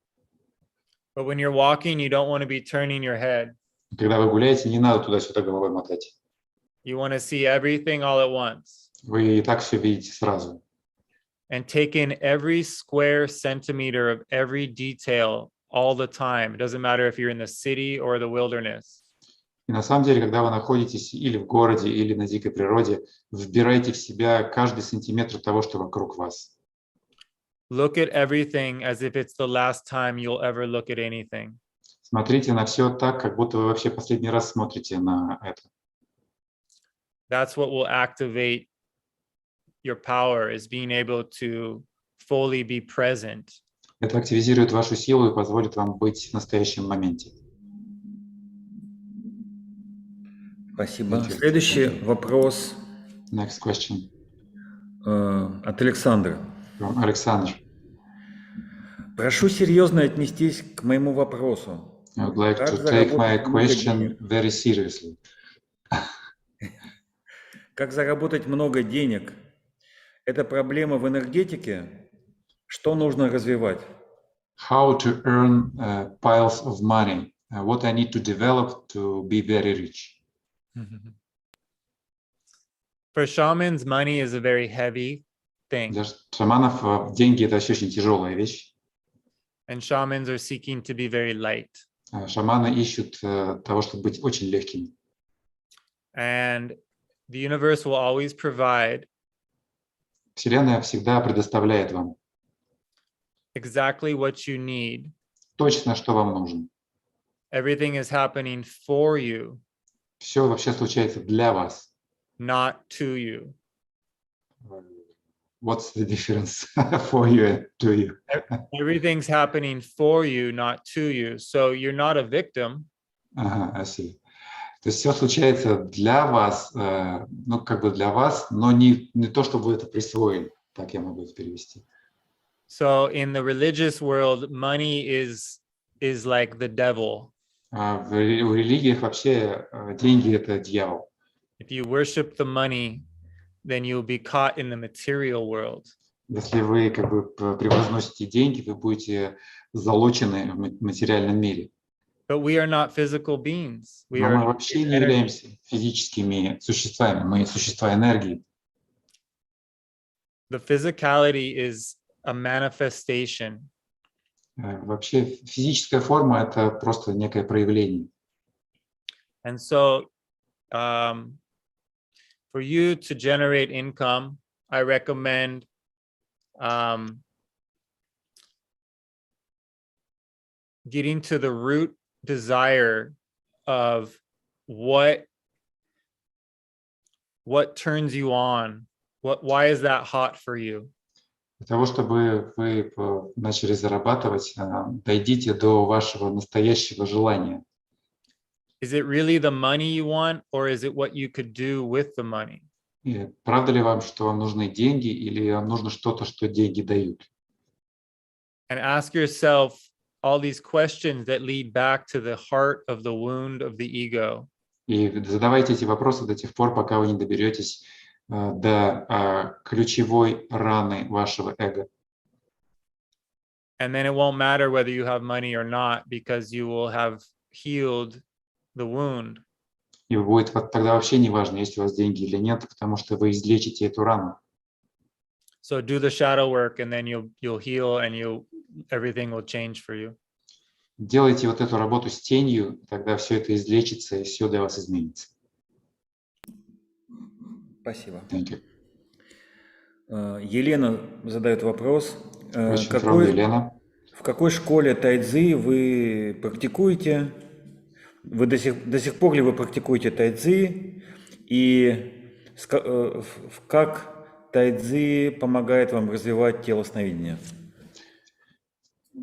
But when you're walking, you don't want to be turning your head. Когда вы гуляете, не надо туда-сюда головой мотать. You want to see everything all at once. Вы и так все видите сразу. And take in every square centimeter of every detail all the time. It doesn't matter if you're in the city or the wilderness. И на самом деле, когда вы находитесь или в городе, или на дикой природе, вбирайте в себя каждый сантиметр того, что вокруг вас. Look at everything as if it's the last time you'll ever look at anything. Смотрите на все так, как будто вы вообще последний раз смотрите на это. That's what will activate your power, is being able to fully be present. Это активизирует вашу силу и позволит вам быть в настоящем моменте. Спасибо. Следующий вопрос. Next question. От Александра. Александр. Прошу серьезно отнестись к моему вопросу. I would like to take my question very seriously. Как заработать много денег? Это проблема в энергетике? Что нужно развивать? How to earn piles of money? What I need to develop to be very rich? For shamans, money is a very heavy thing. Для шаманов деньги – это вообще очень тяжелая вещь. And shamans are seeking to be very light. Шаманы ищут того, чтобы быть очень легкими. And the universe will always provide Вселенная всегда предоставляет вам exactly what you need. точно, что вам нужно. Everything is happening for you, Все вообще случается для вас. not to you. What's the difference for you and to you? Everything's happening for you, not to you. So you're not a victim. Ага, I see. То есть все случается для вас, ну как бы для вас, но не то, чтобы вы это присвоили. Так я могу это перевести. So in the religious world, money is like the devil. В религиях вообще деньги – это дьявол. If you worship the money, then you'll be caught in the material world. Если вы как бы превозносите деньги, вы будете залочены в материальном мире. But we are not physical beings. We Но мы are вообще не являемся физическими существами, мы существа энергии. the physicality is a manifestation. Вообще физическая форма – это просто некое проявление. And so for you to generate income, I recommend getting to the root desire of what turns you on. Why is that hot for you? Для того, чтобы вы начали зарабатывать, дойдите до вашего настоящего желания. Is it really the money you want, or is it what you could do with the money? И правда ли вам, что вам нужны деньги, или вам нужно что-то, что деньги дают? And ask yourself all these questions that lead back to the heart of the wound of the ego. И задавайте эти вопросы до тех пор, пока вы не доберетесь до ключевой раны вашего эго. And then it won't matter whether you have money or not, because you will have healed the wound. И будет тогда вообще не важно, есть у вас деньги или нет, потому что вы излечите эту рану. So do the shadow work, and then you'll heal, and everything will change for you. Делайте вот эту работу с тенью, тогда все это излечится, и все для вас изменится. Спасибо. Thank you. Елена задает вопрос. Очень from Елена. В какой школе тайцзи вы практикуете? Вы до сих пор ли вы практикуете тайцзи? И как тайцзи помогает вам развивать тело сновидения?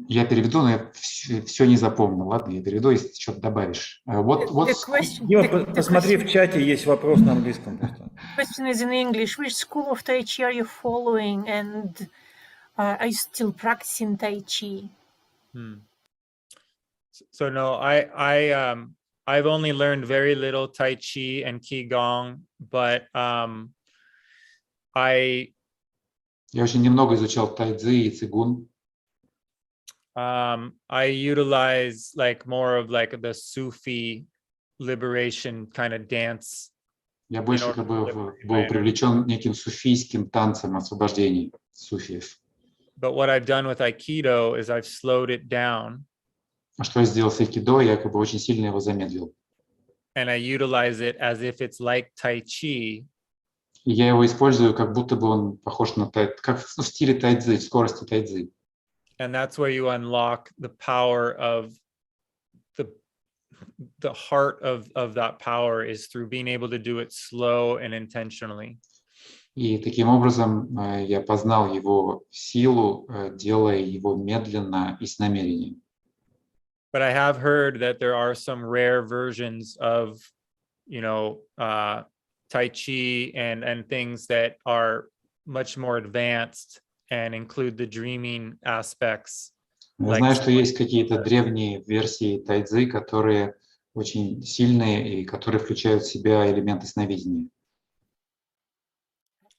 Я переведу, но я все не запомнил. Ладно, я переведу, если ты что-то добавишь. Дима, посмотри, в чате есть вопрос на английском. Question is in English. Which school of Tai Chi are you following, and are you still practicing Tai Chi? So no, I've only learned very little Tai Chi and Qigong, but Я очень немного изучал тайцзи и цигун. I utilize more of the Sufi liberation kind of dance. Я больше как бы был привлечен неким суфийским танцем освобождения суфиев. But what I've done with Aikido is I've slowed it down. А что я сделал с айкидо? Я как бы очень сильно его замедлил. And I utilize it as if it's like Tai Chi. И я его использую, как будто бы он похож на как в стиле тайцзи, в скорости тайцзи. And that's where you unlock the power of the heart of that power is through being able to do it slow and intentionally. И таким образом я познал его силу, делая его медленно и с намерением. But I have heard that there are some rare versions of, Tai Chi and things that are much more advanced and include the dreaming aspects. Я знаю, что есть какие-то древние версии тайцзи, которые очень сильные и которые включают в себя элементы сновидения.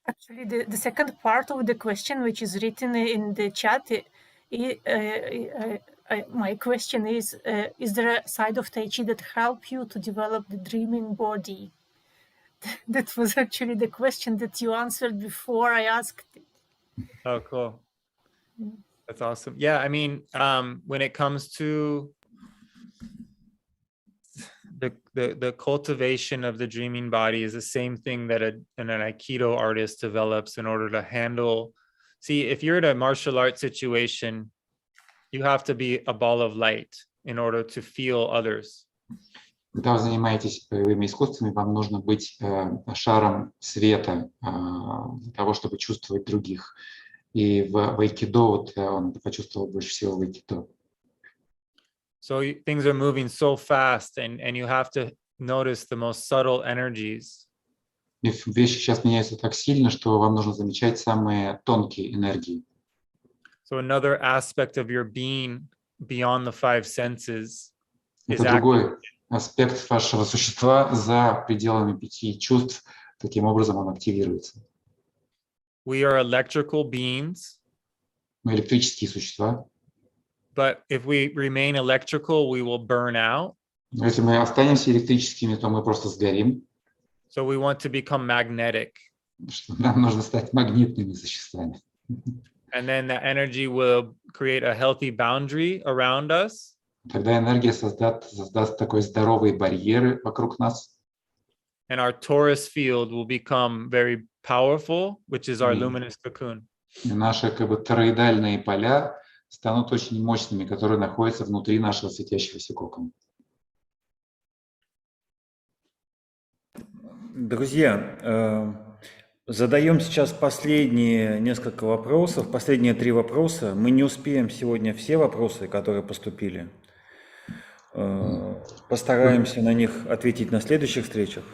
Actually, the second part of the question, which is written in the chat, my question is there a side of Tai Chi that help you to develop the dreaming body? That was actually the question that you answered before I asked it. Oh, cool. That's awesome. Yeah, I mean, when it comes to the cultivation of the dreaming body is the same thing that an Aikido artist develops in order to handle. See, if you're in a martial arts situation, you have to be a ball of light in order to feel others. Когда вы занимаетесь боевыми искусствами, вам нужно быть шаром света для того, чтобы чувствовать других. И в айкидо он почувствовал больше всего в айкидо. So things are moving so fast, and you have to notice the most subtle energies. И вещи сейчас меняются так сильно, что вам нужно замечать самые тонкие энергии. So another aspect of your being beyond the five senses is Это другой аспект вашего существа за пределами 5 чувств. Таким образом он активируется. We are electrical beings. Мы электрические существа. But if we remain electrical, we will burn out. Если мы останемся электрическими, то мы просто сгорим. So we want to become magnetic. Нам нужно стать магнитными существами. And then the energy will create a healthy boundary around us. Тогда энергия создаст такой здоровый барьер вокруг нас. And our torus field will become very powerful, which is our luminous cocoon. И наши тороидальные поля станут очень мощными, которые находятся внутри нашего светящегося кокона. Друзья, Задаем сейчас последние несколько вопросов, последние 3 вопроса. Мы не успеем сегодня все вопросы, которые поступили. Постараемся на них ответить на следующих встречах.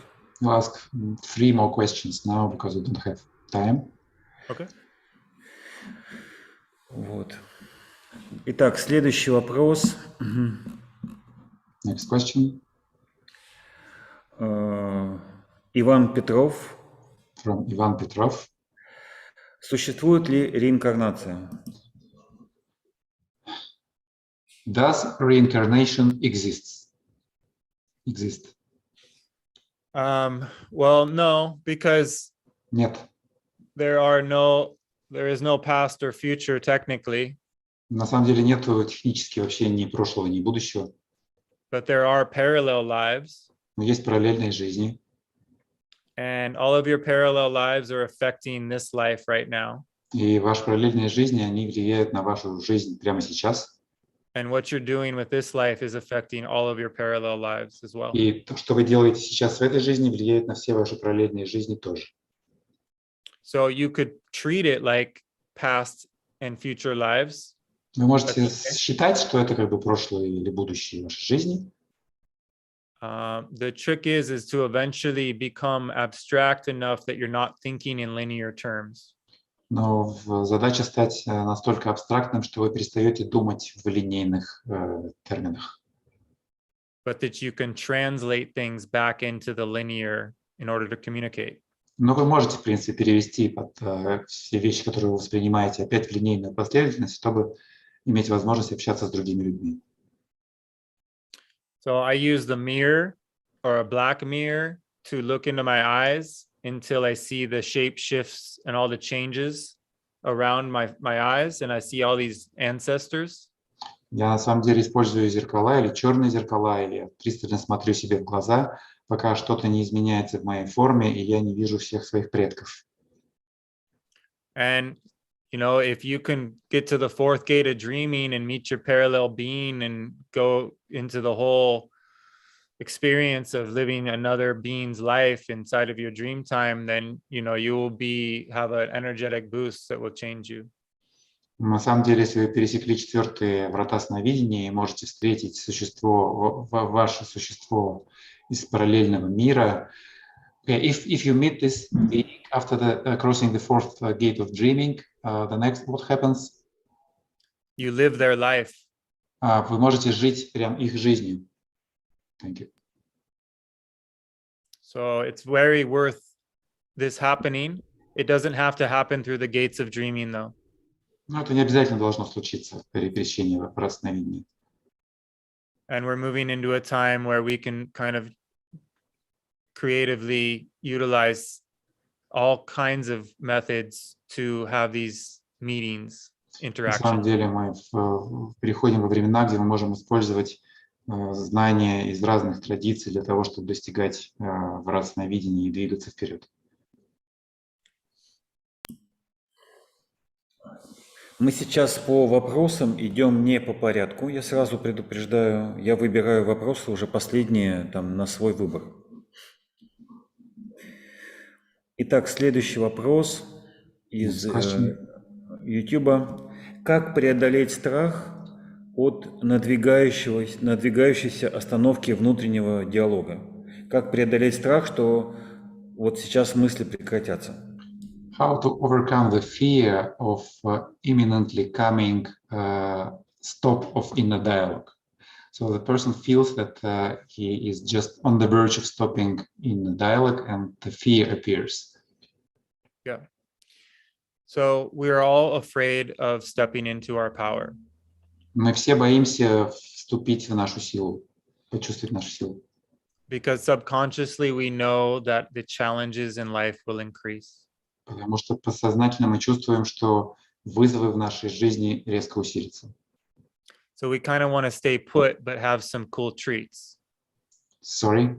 We'll ask 3 more questions now because we don't have time. Okay. Вот. Итак, следующий вопрос. Next question Иван Петров. from Ivan Petrov. Существует ли реинкарнация? Does reincarnation exist? Well, no, because Нет. there is no past or future technically, На самом деле нету технически вообще ни прошлого, ни будущего. but there are parallel lives, Но есть параллельные жизни. and all of your parallel lives are affecting this life right now. И ваши параллельные жизни, они влияют на вашу жизнь прямо сейчас. And what you're doing with this life is affecting all of your parallel lives as well. И то, что вы делаете сейчас в этой жизни, влияет на все ваши параллельные жизни тоже. So you could treat it like past and future lives. Вы можете считать, что это как бы прошлое или будущее вашей жизни. The trick is to eventually become abstract enough that you're not thinking in linear terms. Но задача стать настолько абстрактным, что вы перестаете думать в линейных терминах. But that you can translate things back into the linear in order to communicate. Но вы можете, в принципе, перевести все вещи, которые вы воспринимаете, опять в линейную последовательность, чтобы иметь возможность общаться с другими людьми. So I use the mirror or a black mirror to look into my eyes until I see the shape shifts and all the changes around my eyes, and I see all these ancestors. Я на самом деле использую зеркала или черные зеркала, или пристально смотрю себе в глаза, пока что-то не изменяется в моей форме, и я не вижу всех своих предков. And you know, if you can get to the 4th gate of dreaming and meet your parallel being and go into the whole experience of living another being's life inside of your dream time, then you know you will have an energetic boost that will change you. На самом деле, если вы пересекли 4-е врата сновидения и можете встретить ваше существо из параллельного мира, if you meet this being after crossing the 4th gate of dreaming, the next what happens? You live their life. Вы можете жить прям их жизнью. Thank you. So it's very worth this happening. It doesn't have to happen through the gates of dreaming, though. Но это не обязательно должно случиться при пересечении врат сновидения. And we're moving into a time where we can kind of creatively utilize all kinds of methods to have these meetings, На самом interactions. деле мы переходим во времена, где мы можем использовать знания из разных традиций для того, чтобы достигать врат сновидения и двигаться вперед. Мы сейчас по вопросам идем не по порядку. Я сразу предупреждаю, я выбираю вопросы уже последние там, на свой выбор. Итак, следующий вопрос из YouTube. Как преодолеть страх от надвигающейся остановки внутреннего диалога? Как преодолеть страх, что вот сейчас мысли прекратятся? How to overcome the fear of imminently coming stop of inner dialogue. So the person feels that he is just on the verge of stopping in the dialogue and the fear appears. Yeah. So we're all afraid of stepping into our power. Мы все боимся вступить в нашу силу, почувствовать нашу силу. Because subconsciously we know that the challenges in life will increase. Потому что подсознательно мы чувствуем, что вызовы в нашей жизни резко усилятся. So we kind of want to stay put, but have some cool treats. Sorry?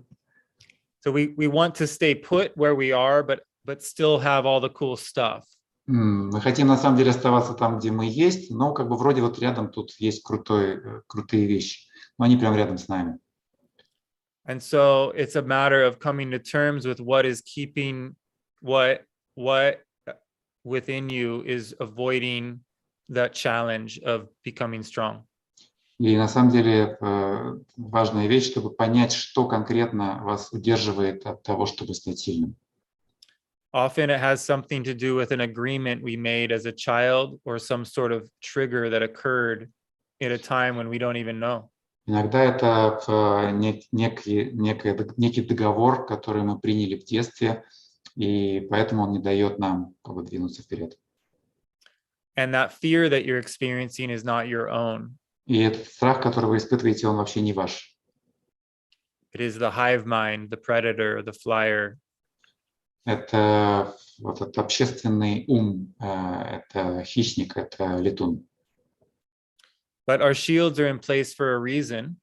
So we want to stay put where we are, but still have all the cool stuff. Мы хотим на самом деле оставаться там, где мы есть, но как бы вроде вот рядом тут есть крутые вещи, но они прям рядом с нами. And so it's a matter of coming to terms with what is keeping what what within you is avoiding that challenge of becoming strong. И на самом деле важная вещь, чтобы понять, что конкретно вас удерживает от того, чтобы стать сильным. Often it has something to do with an agreement we made as a child or some sort of trigger that occurred at a time when we don't even know. Иногда это некий договор, который мы приняли в детстве, и поэтому он не дает нам двинуться вперед. And that fear that you're experiencing is not your own. И этот страх, который вы испытываете, он вообще не ваш. It is the hive mind, the predator, the flyer. Это вот этот общественный ум, это хищник, это летун. But our shields are in place for a reason.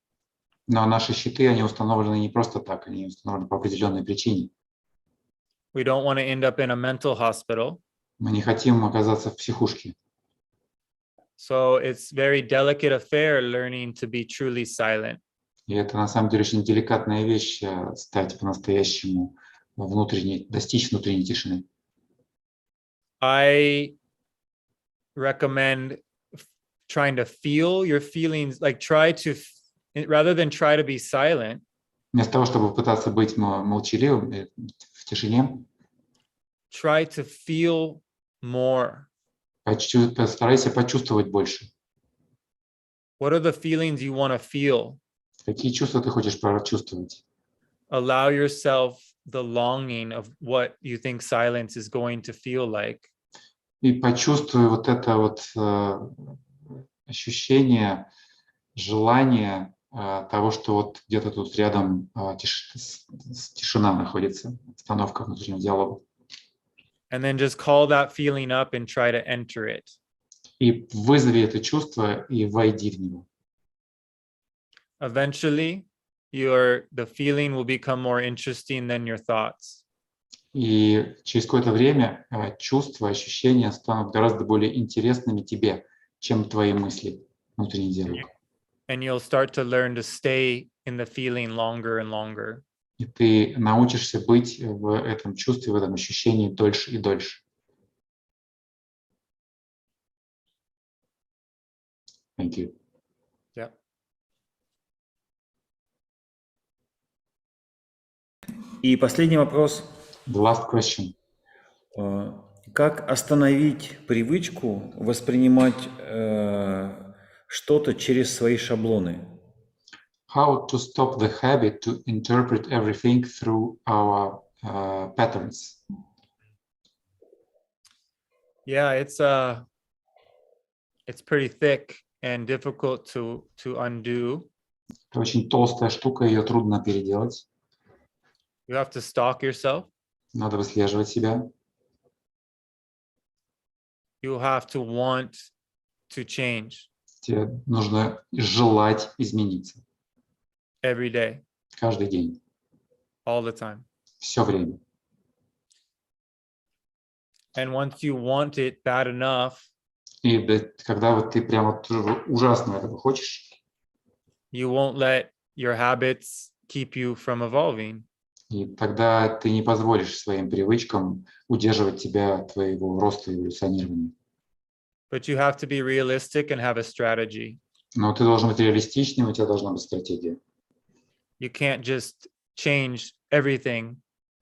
Но наши щиты, они установлены не просто так, они установлены по определенной причине. We don't want to end up in a mental hospital. Мы не хотим оказаться в психушке. So it's very delicate affair learning to be truly silent. И это на самом деле очень деликатная вещь, стать по-настоящему достичь внутренней тишины. I recommend trying to feel your feelings, like rather than try to be silent. Вместо того, чтобы пытаться быть молчаливым в тишине, try to feel more. Постарайся почувствовать больше. What are the feelings you want to feel? Какие чувства ты хочешь прочувствовать? Allow yourself the longing of what you think silence is going to feel like. И почувствуй вот это вот ощущение, желание того, что вот где-то тут рядом тишина находится, остановка внутреннего диалога. And then just call that feeling up and try to enter it. И вызови это чувство и войди в него. Eventually, the feeling will become more interesting than your thoughts. И через какое-то время чувства, ощущения станут гораздо более интересными тебе, чем твои мысли, внутренний диалог. And you'll start to learn to stay in the feeling longer and longer. И ты научишься быть в этом чувстве, в этом ощущении дольше и дольше. Thank you. Yeah. И последний вопрос. The last question. Как остановить привычку воспринимать что-то через свои шаблоны? How to stop the habit to interpret everything through our patterns? Yeah, it's pretty thick and difficult to undo. Это очень толстая штука, ее трудно переделать. You have to stalk yourself. Надо выслеживать себя. You have to want to change. Тебе нужно желать измениться. Every day. Каждый день. All the time. Все время. And once you want it bad enough, И когда вот ты прямо ужасно этого хочешь, you won't let your habits keep you from evolving. и тогда ты не позволишь своим привычкам удерживать тебя от твоего роста и эволюционирования. But you have to be realistic and have a strategy. Но ты должен быть реалистичным, у тебя должна быть стратегия. You can't just change everything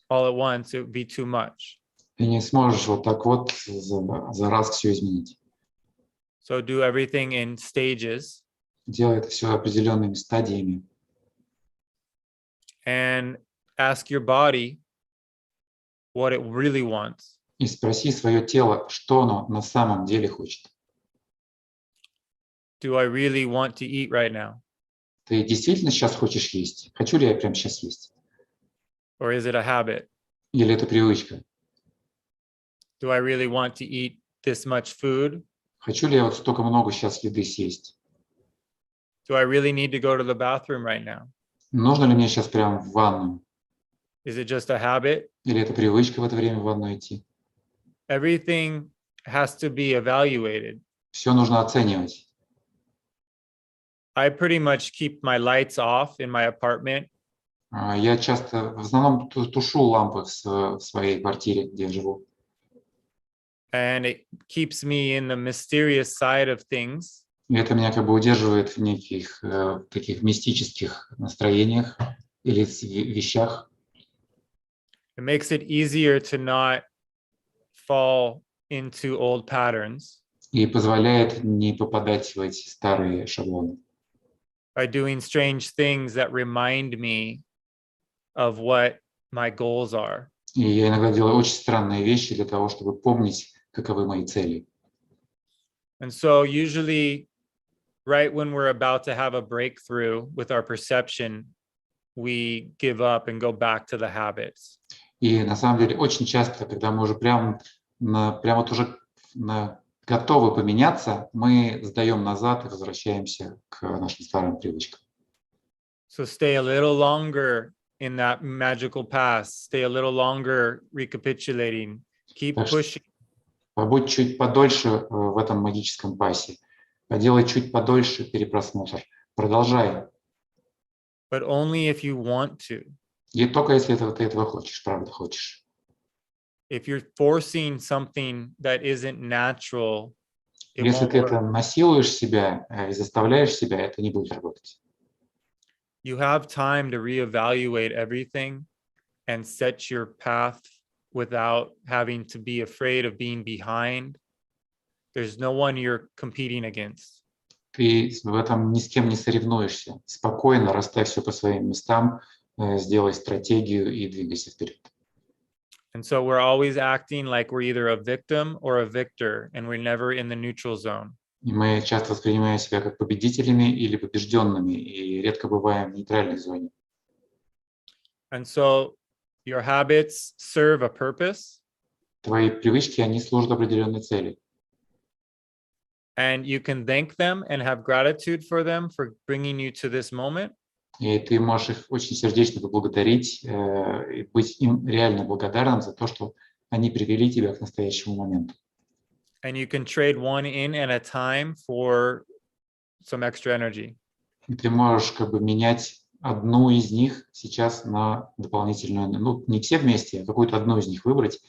all at once. It would be too much. Ты не сможешь вот так вот за раз все изменить. So do everything in stages. Делай это все определенными стадиями. And ask your body what it really wants. И спроси свое тело, что оно на самом деле хочет. Do I really want to eat right now? Ты действительно сейчас хочешь есть? Хочу ли я прямо сейчас есть? Or is it a habit? Или это привычка? Do I really want to eat this much food? Хочу ли я вот столько много сейчас еды съесть? Do I really need to go to the bathroom right now? Нужно ли мне сейчас прям в ванную? Is it just a habit? Или это привычка в это время в ванную идти? Everything has to be evaluated. Все нужно оценивать. I pretty much keep my lights off in my apartment. Я часто, в основном, тушу лампы в своей квартире, где я живу. And it keeps me in the mysterious side of things. И это меня как бы удерживает в неких таких мистических настроениях или вещах. It makes it easier to not fall into old patterns И позволяет не попадать в эти старые шаблоны. by doing strange things that remind me of what my goals are. И я иногда делаю очень странные вещи для того, чтобы помнить, каковы мои цели. And so usually right when we're about to have a breakthrough with our perception, we give up and go back to the habits. И на самом деле очень часто, когда мы уже прям вот уже готовы поменяться, мы сдаем назад и возвращаемся к нашим старым привычкам. So stay a little longer in that magical past, stay a little longer recapitulating, keep pushing. Побудь чуть подольше в этом магическом пасе, поделай чуть подольше перепросмотр, продолжай. But only if you want to. И только если ты этого хочешь, правда хочешь. If you're forcing something that isn't natural, it Если won't ты work. это насилуешь себя и заставляешь себя, это не будет работать. You have time to reevaluate everything and set your path without having to be afraid of being behind. There's no one you're competing against. Ты в этом ни с кем не соревнуешься. Спокойно расставь все по своим местам, сделай стратегию и двигайся вперед. And so we're always acting like we're either a victim or a victor, and we're never in the neutral zone. И мы часто воспринимаем себя как победителями или побежденными, и редко бываем в нейтральной зоне. And so your habits serve a purpose. Твои привычки, они служат определенной цели. And you can thank them and have gratitude for them for bringing you to this moment. И ты можешь их очень сердечно поблагодарить, и быть им реально благодарным за то, что они привели тебя к настоящему моменту. And you can trade one in at a time for some extra energy. И ты можешь как бы менять одну из них сейчас на дополнительную, ну, не все вместе, а какую-то одну из них выбрать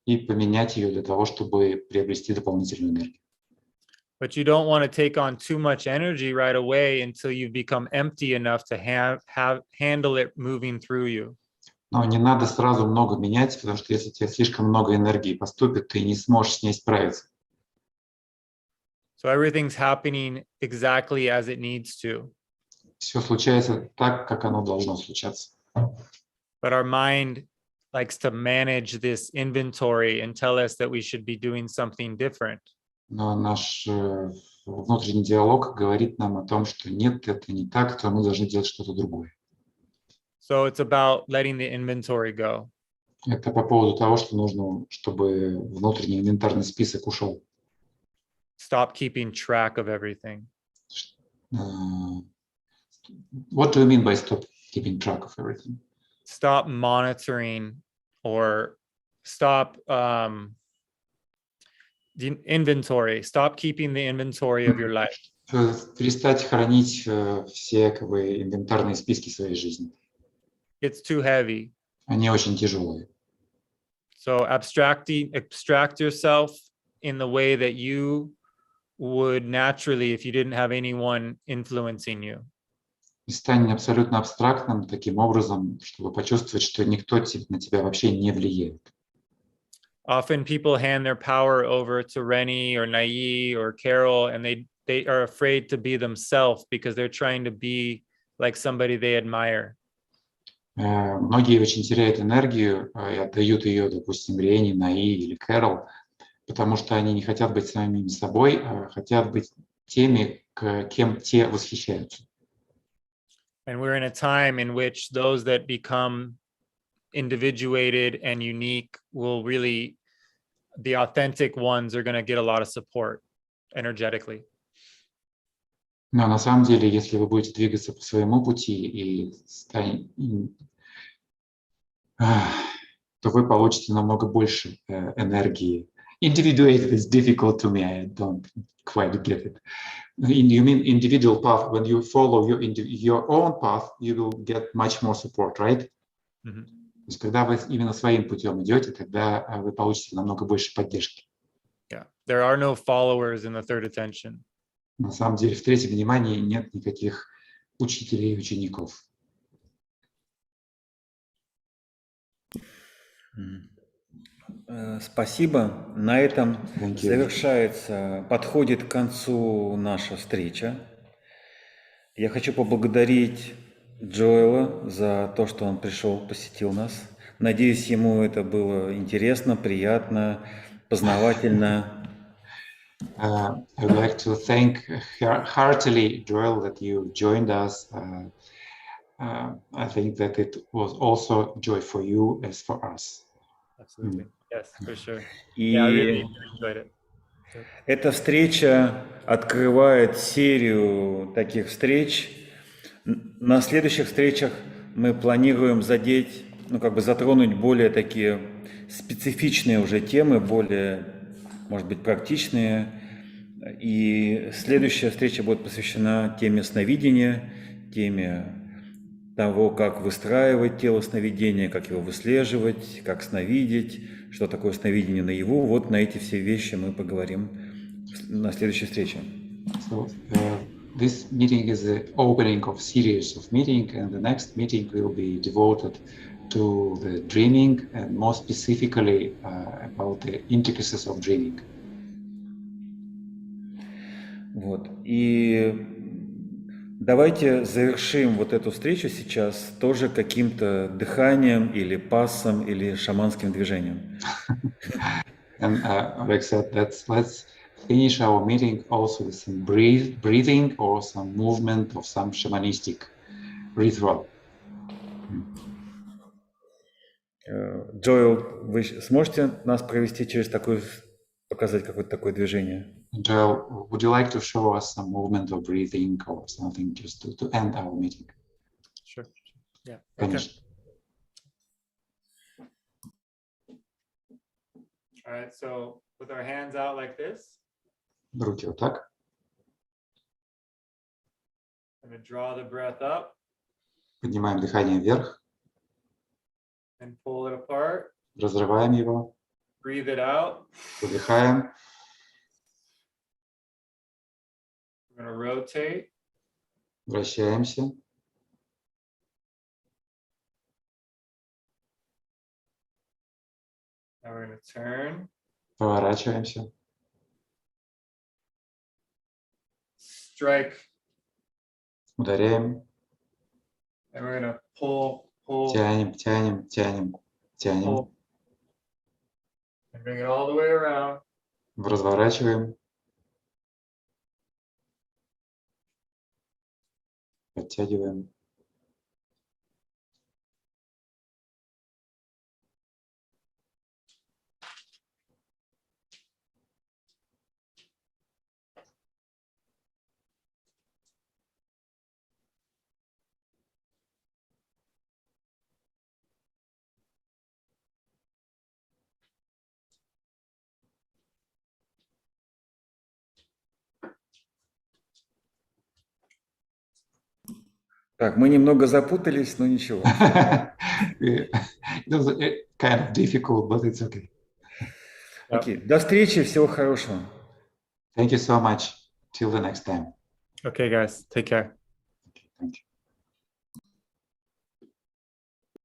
и поменять ее для того, чтобы приобрести дополнительную энергию. But you don't want to take on too much energy right away until you become empty enough to handle it moving through you. Но не надо сразу много менять, потому что если тебе слишком много энергии поступит, ты не сможешь с ней справиться. So everything's happening exactly as it needs to. Все случается так, как оно должно случаться. But our mind likes to manage this inventory and tell us that we should be doing something different. Но наш внутренний диалог говорит нам о том, что нет, это не так, то мы должны делать что-то другое. So it's about letting the inventory go. Это по поводу того, что нужно, чтобы внутренний инвентарный список ушел. Stop keeping track of everything. What do you mean by stop keeping track of everything? Stop monitoring or stop the inventory. Stop keeping the inventory of your life. Перестать хранить все как бы инвентарные списки своей жизни. It's too heavy. Они очень тяжелые. So abstract yourself in the way that you would naturally if you didn't have anyone influencing you. И стань абсолютно абстрактным таким образом, чтобы почувствовать, что никто на тебя вообще не влияет. Often people hand their power over to Rennie or Nai or Carol, and they are afraid to be themselves because they're trying to be like somebody they admire. Многие очень теряют энергию и отдают ее, допустим, Рене, Наи или Кэрол, потому что они не хотят быть самими собой, а хотят быть теми, кем те восхищаются. And we're in a time in which those that become individuated and unique will really, the authentic ones are going to get a lot of support energetically. Но на самом деле, если вы будете двигаться по своему пути, то вы получите намного больше энергии. Individuated is difficult to me. I don't quite get it. You mean individual path? When you follow your own path, you will get much more support, right? Mm-hmm. То есть, когда вы именно своим путем идете, тогда вы получите намного больше поддержки. Yeah, there are no followers in the third attention. На самом деле в третьем внимании нет никаких учителей и учеников. Спасибо. На этом Thank you. завершается, подходит к концу наша встреча. Я хочу поблагодарить Джоэла за то, что он пришел, посетил нас. Надеюсь, ему это было интересно, приятно, познавательно. I would like to thank heartily, Joel, that you joined us. I think that it was also joy for you as for us. Absolutely. Yes, for sure. И Yeah, I really enjoyed it. эта встреча открывает серию таких встреч. На следующих встречах мы планируем затронуть более такие специфичные уже темы, более, может быть, практичные. И следующая встреча будет посвящена теме сновидения, теме того, как выстраивать тело сновидения, как его выслеживать, как сновидеть, что такое сновидение наяву. Вот на эти все вещи мы поговорим на следующей встрече. So this meeting is the opening of series of meeting, and the next meeting will be devoted to the dreaming and more specifically about the intricacies of dreaming. Вот. И давайте завершим вот эту встречу сейчас тоже каким-то дыханием или пассом или шаманским движением. And Alex said, let's finish our meeting also with some breathing or some movement of some shamanistic ritual. Джоэл, вы сможете нас провести показать какое-то такое движение? Joel, would you like to show us some movement of breathing or something just to end our meeting? Sure. Yeah. Конечно. All right. So with our hands out like this, Руки вот так. I'm going to draw the breath up Поднимаем дыхание вверх, and pull it apart. разрываем его, Breathe it out. выдыхаем, We're going to rotate. вращаемся, Now we're going to turn. поворачиваемся, Strike. ударяем, And we're going to pull, тянем, тянем, тянем, тянем, pull. And bring it all the way around. разворачиваем, подтягиваем. Так, мы немного запутались, но ничего. It was kind of difficult, but it's okay. Окей, до встречи, всего хорошего. Thank you so much. Till the next time. Okay, guys. Take care. Thank you.